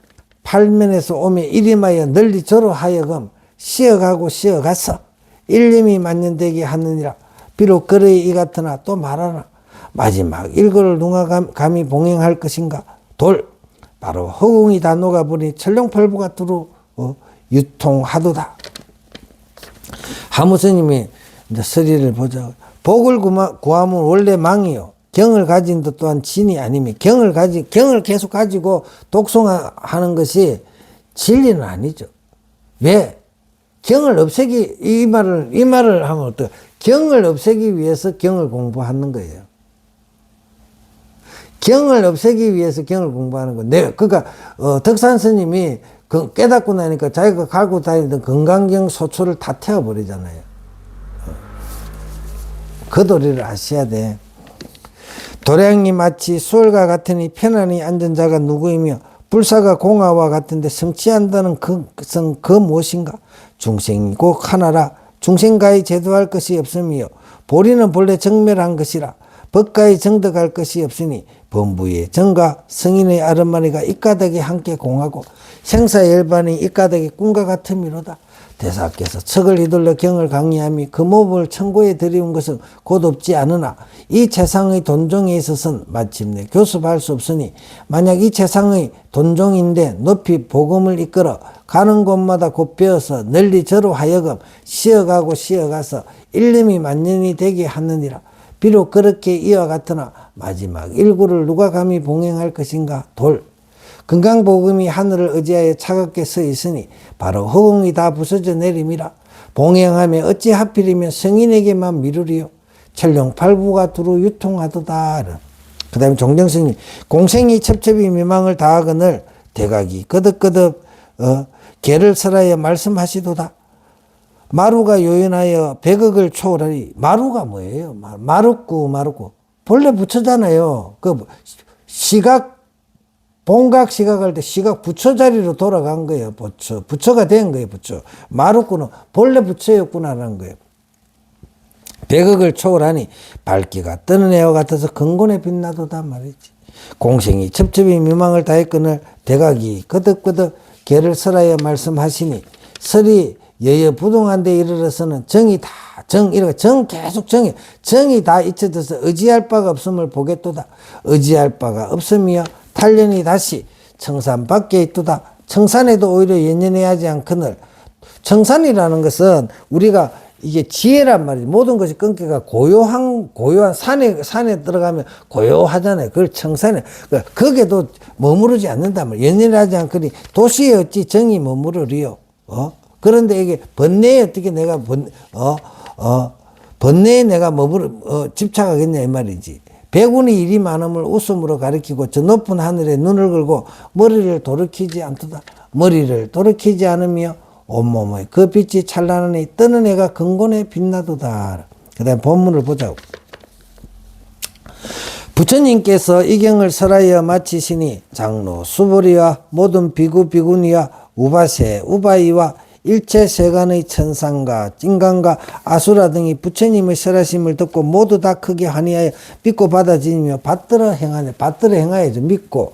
팔면에서 오며 이름하여 널리 저로 하여금 쉬어가서 일념이 만년되게 하느니라. 비록 그의 이 같으나 또 말하나 마지막 일거를 누가 감히 봉행할 것인가. 돌 바로 허공이 다 녹아버리니 천룡팔부가 두루 유통하도다. 하무스님이 이제 서리를 보자. 복을 구하면 원래 망이요. 경을 가진 것 또한 진이 아니며 경을 계속 가지고 독송하는 것이 진리는 아니죠. 왜? 경을 없애기, 이 말을 하면 어떡해? 경을 없애기 위해서 경을 공부하는 거예요. 경을 없애기 위해서 경을 공부하는 거. 그러니까, 덕산 스님이 깨닫고 나니까 자기가 갖고 다니던 건강경 소초를 다 태워버리잖아요. 그 도리를 아셔야 돼. 도량이 마치 수월과 같으니 편안히 앉은 자가 누구이며 불사가 공화와 같은데 성취한다는 것은 그 무엇인가? 중생이 꼭 하나라. 중생가에 제도할 것이 없으며 보리는 본래 정멸한 것이라. 법가에 정덕할 것이 없으니 범부의 정과 성인의 아름마리가 이까닥에 함께 공하고 생사열반이 이까닥에 꿈과 같음이로다. 대사께서 척을 휘둘러 경을 강의함이 그 몸을 천고에 들이운 것은 곧 없지 않으나 이 세상의 돈종에 있어서는 마침내 교습할 수 없으니 만약 이 세상의 돈종인데 높이 복음을 이끌어 가는 곳마다 곧 배워서 널리 저로 하여금 쉬어가서 일념이 만년이 되게 하느니라. 비록 그렇게 이와 같으나 마지막 일구를 누가 감히 봉행할 것인가. 돌 건강복음이 하늘을 의지하여 차갑게 서 있으니 바로 허공이 다 부서져 내림이라. 봉행하며 어찌 하필이면 성인에게만 미루리요. 천룡팔부가 두루 유통하도다. 그 다음에 종정스님 공생이 첩첩이 미망을 다하거늘 대각이 거듭거듭 개를 설하여 말씀하시도다. 마루가 요연하여 백억을 초월하리. 마루가 뭐예요? 마루구 본래 부처잖아요. 그 시각 본각 시각할 때 시각 부처 자리로 돌아간 거예요. 부처가 된 거예요. 부처. 마루구는 본래 부처였구나라는 거예요. 백억을 초월하니 밝기가 뜨는 애와 같아서 근곤에 빛나도다 말이지. 공생이 첩첩이 미망을 다했거늘 대각이 거듭거듭 개를 설하여 말씀하시니 설이 여여 부동한 데 이르러서는 정이 다 잊혀져서 의지할 바가 없음을 보겠도다. 의지할 바가 없으며 탄련이 다시 청산 밖에 있도다. 청산에도 오히려 연연해 하지 않거늘. 청산이라는 것은 우리가 이게 지혜란 말이지. 모든 것이 끊기가 고요한 산에 들어가면 고요하잖아요. 그걸 청산해. 거기에도 머무르지 않는단 말이에요. 연연해 하지 않거니 도시에 어찌 정이 머무르리요. 그런데 이게 번뇌에 어떻게 내가 번뇌에 내가 집착하겠냐 이 말이지. 백운이 일이 많음을 웃음으로 가리키고 저 높은 하늘에 눈을 걸고 머리를 돌이키지 않도다. 머리를 돌이키지 않으며 온몸의 그 빛이 찬란하니 뜨는 해가 근곤에 빛나도다. 그 다음에 본문을 보자고. 부처님께서 이 경을 설하여 마치시니 장로 수보리와 모든 비구 비구니와 우바세 우바이와 일체 세간의 천상과 찐간과 아수라 등이 부처님의 설하심을 듣고 모두 다 크게 환희하여 믿고 받아지니며 받들어 행하니. 받들어 행하여죠. 믿고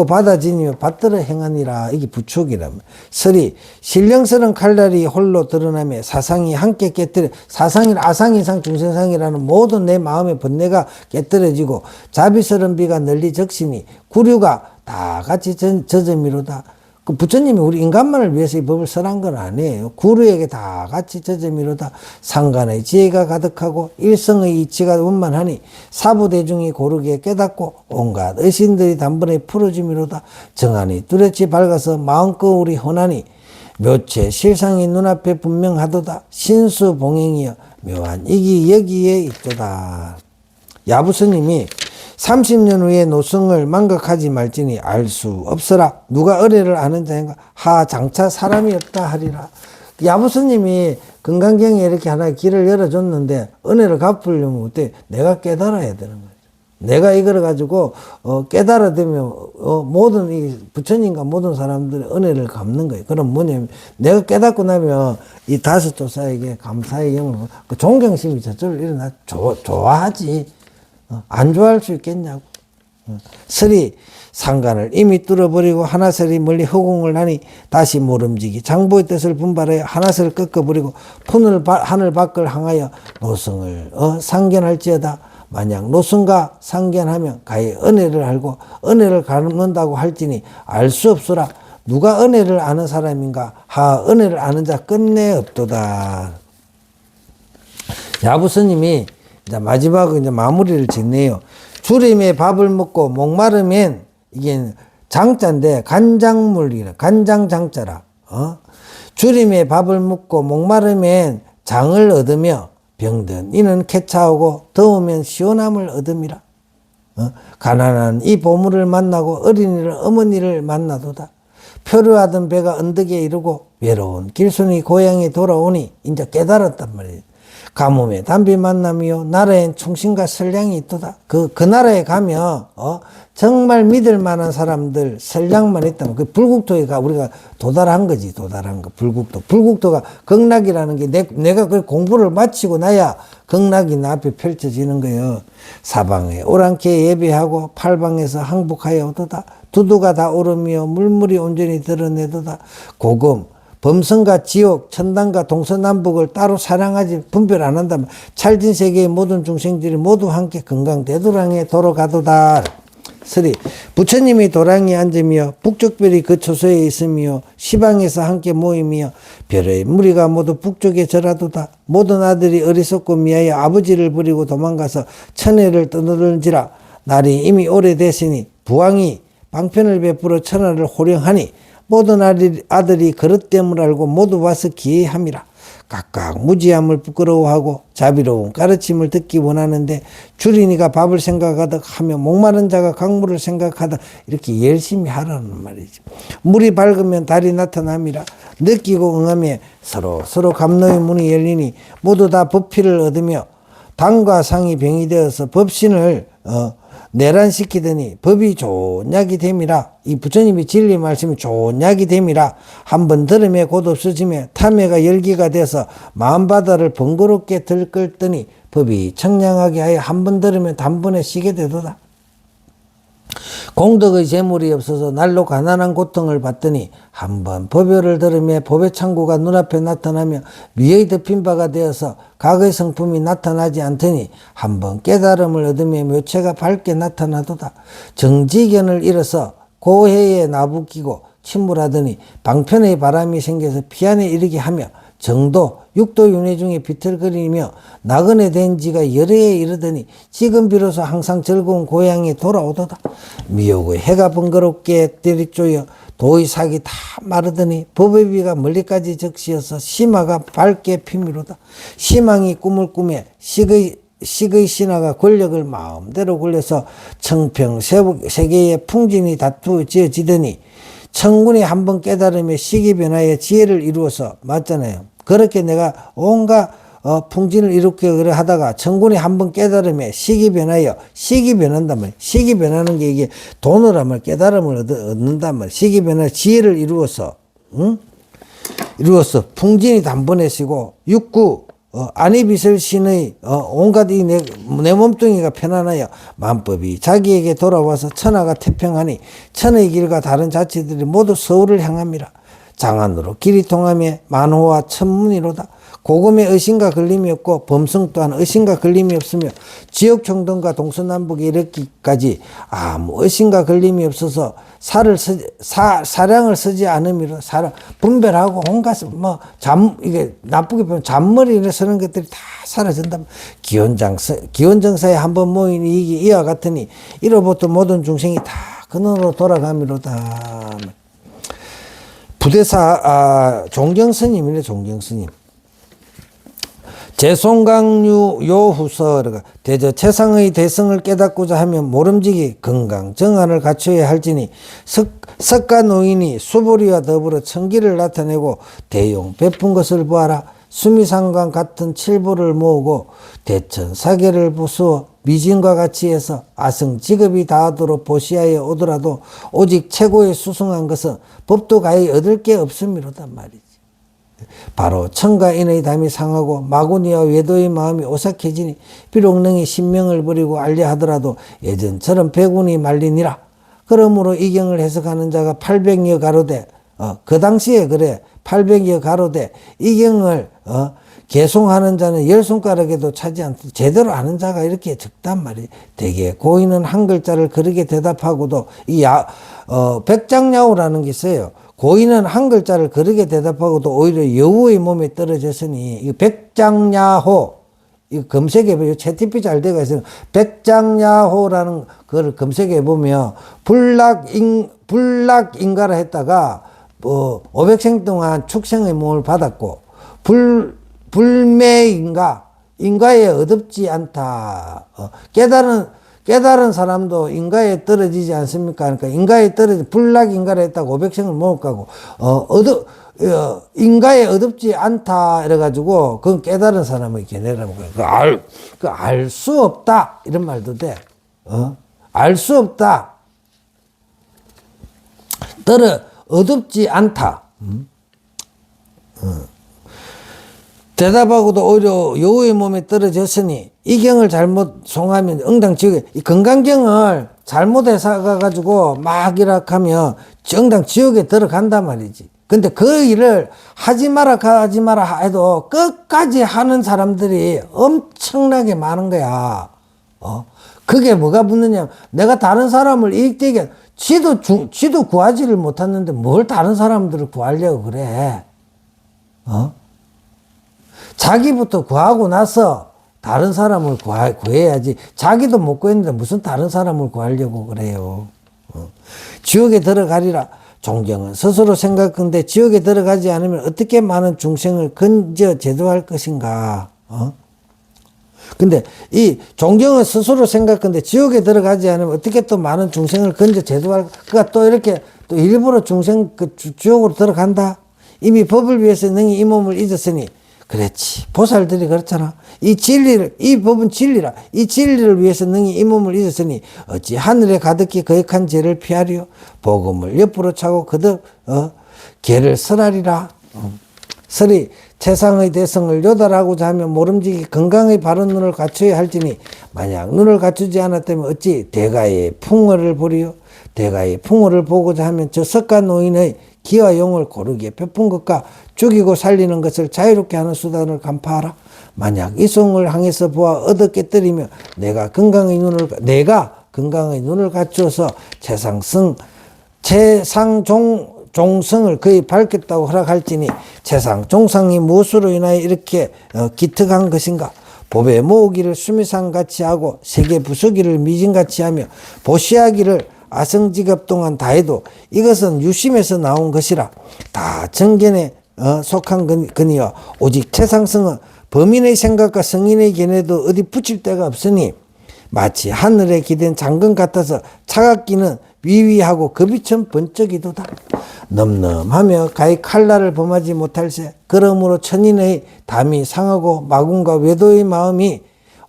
받아지니며 받들어 행하니라. 이게 부촉이라며. 설이 신령스런 칼날이 홀로 드러나며 사상이 함께 깨뜨려. 사상이라 아상이상 중생상이라는 모든 내 마음의 번뇌가 깨뜨려지고 자비스러운 비가 널리 적시니 구류가 다 같이 젖어미로다. 그 부처님이 우리 인간만을 위해서 이 법을 설한 건 아니에요. 구루에게 다 같이 젖어미로다. 상간의 지혜가 가득하고 일성의 이치가 원만하니 사부대중이 고르게 깨닫고 온갖 의신들이 단번에 풀어지미로다. 정안이 뚜렷이 밝아서 마음거울이 헌하니 묘체 실상이 눈앞에 분명하도다. 신수봉행이여 묘한 이기 여기에 있도다. 야부스님이 30년 후에 노성을 망각하지 말지니 알 수 없으라. 누가 은혜를 아는 자인가? 하 장차 사람이 없다 하리라. 야부스님이 금강경에 이렇게 하나 길을 열어줬는데 은혜를 갚으려면 어때? 내가 깨달아야 되는 거예요. 내가 이걸 가지고 깨달아되면 모든 이 부처님과 모든 사람들의 은혜를 갚는 거예요. 그럼 뭐냐면 내가 깨닫고 나면 이 다섯 조사에게 감사의 영을 그 존경심이 저절로 일어나 좋아하지. 안 좋아할 수 있겠냐고. 설이 상간을 이미 뚫어버리고 하나설이 멀리 허공을 하니 다시 모름지기 장보의 뜻을 분발하여 하나설을 꺾어버리고 푼을 하늘 밖을 향하여 노성을 상견할지어다. 만약 노성과 상견하면 가히 은혜를 알고 은혜를 갚는다고 할지니 알 수 없으라. 누가 은혜를 아는 사람인가? 하 은혜를 아는 자 끝내 없도다. 야부스님이 이제 마지막으로 이제 마무리를 짓네요. 주림에 밥을 먹고 목마르면 이게 장자인데 간장물이라 간장장자라. 주림에 밥을 먹고 목마르면 장을 얻으며 병든 이는 쾌차하고 더우면 시원함을 얻음이라. 가난한 이 보물을 만나고 어린이를 어머니를 만나도다. 표류하던 배가 언덕에 이르고 외로운 길손이 고향에 돌아오니 이제 깨달았단 말이에요. 가뭄에 담비 만남이요 나라엔 충신과 선량이 있도다. 그 나라에 가면 정말 믿을 만한 사람들 선량만 있다면 그 불국토에 우리가 도달한 거지. 도달한 거 불국토가 극락이라는 게 내가 그 공부를 마치고 나야 극락이 내 앞에 펼쳐지는 거예요. 사방에 오랑캐 예배하고 팔방에서 항복하여 오도다. 두두가 다 오르며 물물이 온전히 드러내도다. 고금 범성과 지옥, 천당과 동서남북을 따로 사랑하지 분별 안 한다면 찰진 세계의 모든 중생들이 모두 함께 건강대도량에 돌아가도다. 서리 부처님이 도량에 앉으며 북쪽별이 그 초소에 있으며 시방에서 함께 모이며 별의 무리가 모두 북쪽에 절하도다. 모든 아들이 어리석고 미하여 아버지를 버리고 도망가서 천혜를 떠나는지라. 날이 이미 오래됐으니 부왕이 방편을 베풀어 천하를 호령하니 모든 아들이 그릇됨을 알고 모두 와서 기회함이라. 각각 무지함을 부끄러워하고 자비로운 가르침을 듣기 원하는데 주린이가 밥을 생각하듯 하며 목마른 자가 강물을 생각하듯 이렇게 열심히 하라는 말이죠. 물이 밝으면 달이 나타남이라. 느끼고 응하며 서로 감로의 문이 열리니 모두 다 법피를 얻으며 당과 상이 병이 되어서 법신을 내란시키더니 법이 좋은 약이 됨이라. 이 부처님이 진리 말씀이 좋은 약이 됨이라. 한번 들음에 곧 없어지며 탐해가 열기가 돼서 마음바다를 번거롭게 들끓더니 법이 청량하게 하여 한번 들으면 단번에 쉬게 되도다. 공덕의 재물이 없어서 날로 가난한 고통을 받더니 한번 법요를 들으며 법의 창고가 눈앞에 나타나며 미의 덮인 바가 되어서 각의 성품이 나타나지 않더니 한번 깨달음을 얻으며 묘체가 밝게 나타나도다. 정지견을 잃어서 고해에 나부끼고 침몰하더니 방편의 바람이 생겨서 피안에 이르게 하며 정도 육도 윤회 중에 비틀거리며 나그네 된 지가 열해에 이르더니 지금 비로소 항상 즐거운 고향에 돌아오도다. 미혹의 해가 번거롭게 들이쪼여 도의 sak이 다 마르더니 법의 비가 멀리까지 적시어서 심화가 밝게 피미로다. 희망이 꿈을 꾸며 식의 신하가 권력을 마음대로 굴려서 청평 세계의 풍진이 다투어지더니 천군이 한번 깨달으며 시기 변화에 지혜를 이루어서 맞잖아요. 그렇게 내가 온갖 풍진을 이렇게 하다가 천군이 한번 깨달으며 시기 변하여 시기 변한단 말이에요. 시기 변하는 게 이게 돈을 하면 깨달음을 얻는단 말이에요. 시기 변화 지혜를 이루어서 이루어서 풍진이 단번에 쉬고 육구 안이비설신의 온갖 이 내 몸뚱이가 편안하여 만법이 자기에게 돌아와서 천하가 태평하니 천의 길과 다른 자체들이 모두 서울을 향함이라. 장안으로 길이 통하며 만호와 천문이로다. 고금에 의심과 걸림이 없고 범성 또한 의심과 걸림이 없으며 지역 총동과 동서남북에 이르기까지 아무 의심과 걸림이 없어서 사량을 쓰지 않음이로 분별하고 온갖 이게 나쁘게 보면 잔머리를 쓰는 것들이 다 사라진다. 기원정사에 한번 모인 이와 같으니 이로부터 모든 중생이 다 근원으로 돌아가미로다. 부대사 종경스님이네. 종경스님 제송강유 요후서 대저 최상의 대성을 깨닫고자 하면 모름지기 건강 정안을 갖춰야 할지니 석가 노인이 수보리와 더불어 천기를 나타내고 대용 베푼 것을 보아라. 수미상과 같은 칠보를 모으고 대천 사계를 부수어 미진과 같이 해서 아승 직업이 다하도록 보시하여 오더라도 오직 최고의 수승한 것은 법도 가히 얻을 게 없음이로단 말이지. 바로 천가인의 담이 상하고 마구니와 외도의 마음이 오싹해지니 비록 능히 신명을 버리고 알려 하더라도 예전처럼 백운이 말리니라. 그러므로 이 경을 해석하는 자가 800여 가로되 그 당시에 그래 800여 가로되 이 경을 개송하는 자는 10손가락에도 차지 않고 제대로 아는 자가 이렇게 적단 말이에요. 대개 고인은 한 글자를 그렇게 대답하고도 백장야후라는 게 있어요. 고인은 한 글자를 그렇게 대답하고도 오히려 여우의 몸에 떨어졌으니 이 백장야후 이거 검색해보면 채팅피 잘 되어 있어요. 백장야후라는 걸 검색해보면 불락인가라 했다가 500생 동안 축생의 몸을 받았고 불매인가 인가에 얻없지 않다. 깨달은 사람도 인가에 떨어지지 않습니까? 그러니까 인가에 불락인가를 했다고 500생을 못 가고 인가에 얻없지 않다 이래가지고 그건 깨달은 사람의 견해라는 거예요. 알 수 없다 이런 말도 돼. 알 수 없다. 얻없지 않다. 대답하고도 오히려 여우의 몸에 떨어졌으니 이 경을 잘못 송하면 응당 지옥에 이 건강경을 잘못해서 가가지고 막 이락하면 응당 지옥에 들어간단 말이지. 근데 그 일을 하지 마라 해도 끝까지 하는 사람들이 엄청나게 많은 거야. 그게 뭐가 붙느냐? 내가 다른 사람을 이익되게 지도 구하지를 못했는데 뭘 다른 사람들을 구하려고 그래? 자기부터 구하고 나서 다른 사람을 구해야지. 자기도 못 구했는데 무슨 다른 사람을 구하려고 그래요. 지옥에 들어가리라. 종경은 스스로 생각한데 지옥에 들어가지 않으면 어떻게 많은 중생을 건져 제도할 것인가. 근데 이 종경은 스스로 생각한데 지옥에 들어가지 않으면 어떻게 또 많은 중생을 건져 제도할, 그러니까 또 이렇게 또 일부러 중생 지옥으로 들어간다. 이미 법을 위해서 능히 이 몸을 잊었으니 그렇지. 보살들이 그렇잖아. 이 법은 진리라. 이 진리를 위해서 능히 이 몸을 잊었으니 어찌 하늘에 가득히 거역한 죄를 피하리요. 복음을 옆으로 차고 거듭 개를 설하리라. 설이 최상의 대성을 요달하고자 하면 모름지기 건강의 바른 눈을 갖춰야 할지니 만약 눈을 갖추지 않았다면 어찌 대가의 풍어를 보리요. 대가의 풍어를 보고자 하면 저 석가 노인의 기와 용을 고르게 베푼 것과 죽이고 살리는 것을 자유롭게 하는 수단을 간파하라. 만약 이 송을 향해서 보아 얻어 깨뜨리며 내가 건강의 눈을 갖추어서 종성을 거의 밝혔다고 허락할지니 최상종상이 무엇으로 인하여 이렇게 기특한 것인가? 법의 모으기를 수미상같이 하고 세계 부수기를 미진같이 하며 보시하기를 아성직업 동안 다 해도 이것은 유심에서 나온 것이라. 다 정견에 속한 거니와 오직 최상성은 범인의 생각과 성인의 견해도 어디 붙일 데가 없으니 마치 하늘에 기댄 장금 같아서 차갑기는 위위하고 급이천 번쩍이도다. 넘넘하며 가히 칼날을 범하지 못할세. 그러므로 천인의 담이 상하고 마군과 외도의 마음이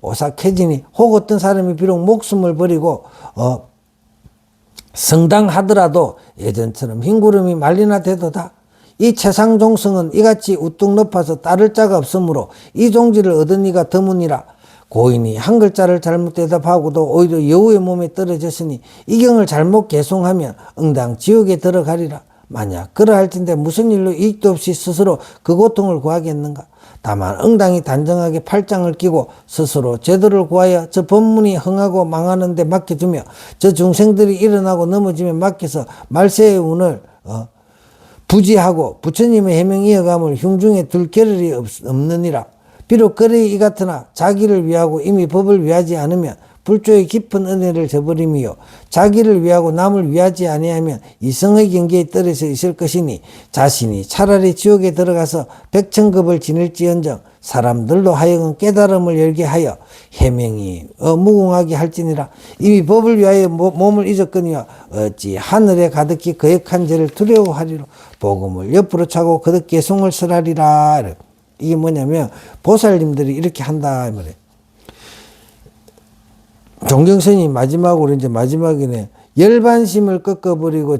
오싹해지니 혹 어떤 사람이 비록 목숨을 버리고 성당하더라도 예전처럼 흰구름이 말리나 되도다. 이 최상종성은 이같이 우뚝 높아서 따를 자가 없으므로 이 종지를 얻은 이가 드무니라. 고인이 한 글자를 잘못 대답하고도 오히려 여우의 몸에 떨어졌으니 이 경을 잘못 개송하면 응당 지옥에 들어가리라. 만약 그러할진데 무슨 일로 이익도 없이 스스로 그 고통을 구하겠는가? 다만 응당이 단정하게 팔짱을 끼고 스스로 제도를 구하여 저 법문이 흥하고 망하는 데 맡겨주며 저 중생들이 일어나고 넘어지면 맡겨서 말세의 운을 부지하고 부처님의 해명 이어감을 흉중에 둘 겨를이 없느니라. 비록 그리 이 같으나 자기를 위하고 이미 법을 위하지 않으면 불조의 깊은 은혜를 저버림이요 자기를 위하고 남을 위하지 아니하면 이성의 경계에 떨어져 있을 것이니 자신이 차라리 지옥에 들어가서 백천급을 지닐지언정 사람들로 하여금 깨달음을 열게 하여 해명이 무궁하게 할지니라. 이미 법을 위하여 몸을 잊었거니와 어찌 하늘에 가득히 거역한 죄를 두려워하리로. 복음을 옆으로 차고 거듭 개송을 설하리라. 이게 뭐냐면 보살님들이 이렇게 한다 이 말이에요. 종경선이 마지막으로 이제 마지막이네. 열반심을 꺾어버리고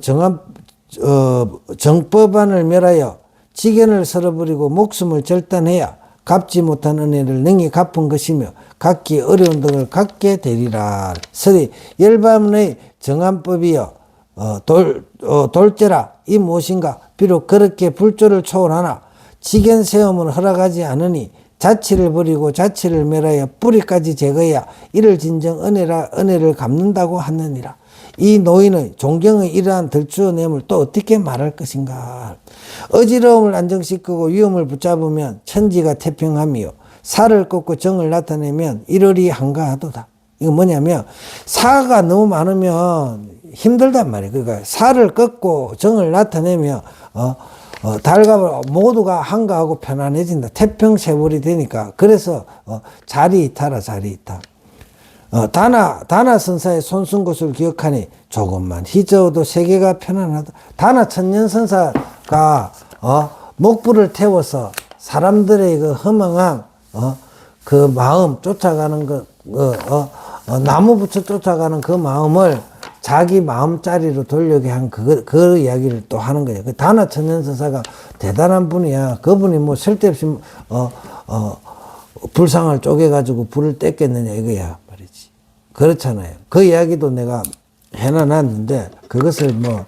정법안을 멸하여 지견을 설어버리고 목숨을 절단해야 갚지 못한 은혜를 능히 갚은 것이며 갖기 어려운 등을 갖게 되리라. 서리 열반의 정한법이여 돌죄라 이 무엇인가. 비록 그렇게 불조를 초월하나 지견 세움을 허락하지 않으니 자치를 버리고 자치를 멸하여 뿌리까지 제거해야 이를 진정 은혜를 갚는다고 하느니라. 이 노인의 존경의 이러한 덜추어냄을 또 어떻게 말할 것인가. 어지러움을 안정시키고 위험을 붙잡으면 천지가 태평하며 살을 꺾고 정을 나타내면 일월이 한가하도다. 이거 뭐냐면 사가 너무 많으면 힘들단 말이에요. 그러니까 살을 꺾고 정을 나타내면 달과 모두가 한가하고 편안해진다. 태평세월이 되니까. 그래서 자리이타라 자리이타. 다나 선사의 손쓴 것을 기억하니 조금만 희저어도 세계가 편안하다. 다나 천년선사가 목불을 태워서 사람들의 그 허망한 그 마음 쫓아가는 나무부처 쫓아가는 그 마음을 자기 마음자리로 돌려게 한 그 이야기를 또 하는 거예요. 그 다나 천년선사가 대단한 분이야. 그분이 뭐 쓸데없이 불상을 쪼개가지고 불을 뗐겠느냐 이거야 말이지. 그렇잖아요. 그 이야기도 내가 해놔놨는데 그것을 뭐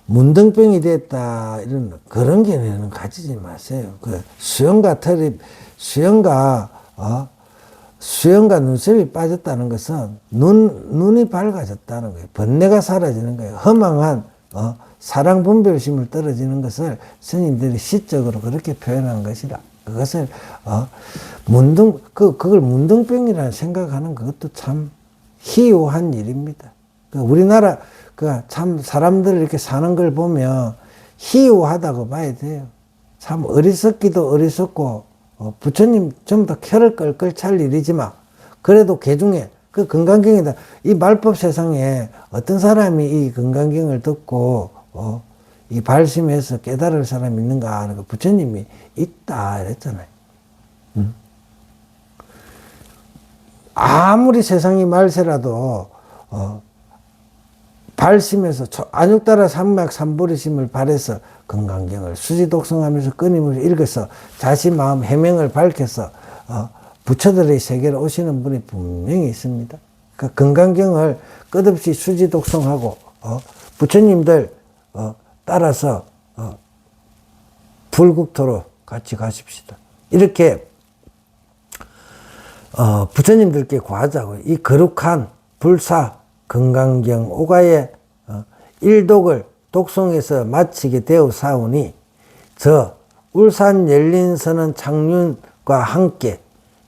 문등병이 됐다 이런 그런 개념은 가지지 마세요. 그 수영과 눈썹이 빠졌다는 것은 눈이 밝아졌다는 거예요. 번뇌가 사라지는 거예요. 허망한 사랑 분별심을 떨어지는 것을 스님들이 시적으로 그렇게 표현한 것이라. 그것을 그걸 문등병이라는 생각하는 그것도 참 희오한 일입니다. 우리나라 참 사람들 이렇게 사는 걸 보면 희오하다고 봐야 돼요. 참 어리석기도 어리석고 부처님 전부 다 혀를 끌끌 찰 일이지만 그래도 개중에 그 건강경이다. 이 말법 세상에 어떤 사람이 이 건강경을 듣고 이 발심해서 깨달을 사람이 있는가 하는 거 부처님이 있다 이랬잖아요. 아무리 세상이 말세라도 발심해서 안육따라 삼맥 삼보리심을 발해서 건강경을 수지독성하면서 끊임없이 읽어서 자신 마음 해명을 밝혀서 부처들의 세계로 오시는 분이 분명히 있습니다. 그 건강경을 끝없이 수지독성하고 부처님들 따라서 불국토로 같이 가십시다. 이렇게 부처님들께 구하자고. 이 거룩한 불사 건강경 오가의 일독을 독송에서 마치게 되어 사오니 저 울산 열린선언 창륜과 함께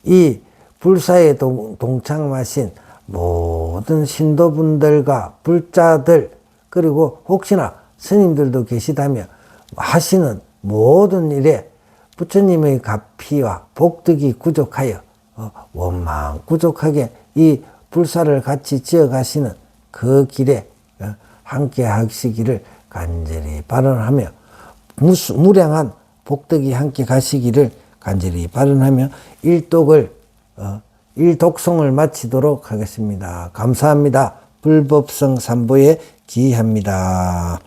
이 불사에 동참하신 모든 신도분들과 불자들 그리고 혹시나 스님들도 계시다면 하시는 모든 일에 부처님의 가피와 복덕이 구족하여 원망 구족하게 이 불사를 같이 지어가시는 그 길에 함께 하시기를 간절히 발언하며 무량한 복덕이 함께 가시기를 간절히 발언하며 일독송을 마치도록 하겠습니다. 감사합니다. 불법성 삼보에 기합니다.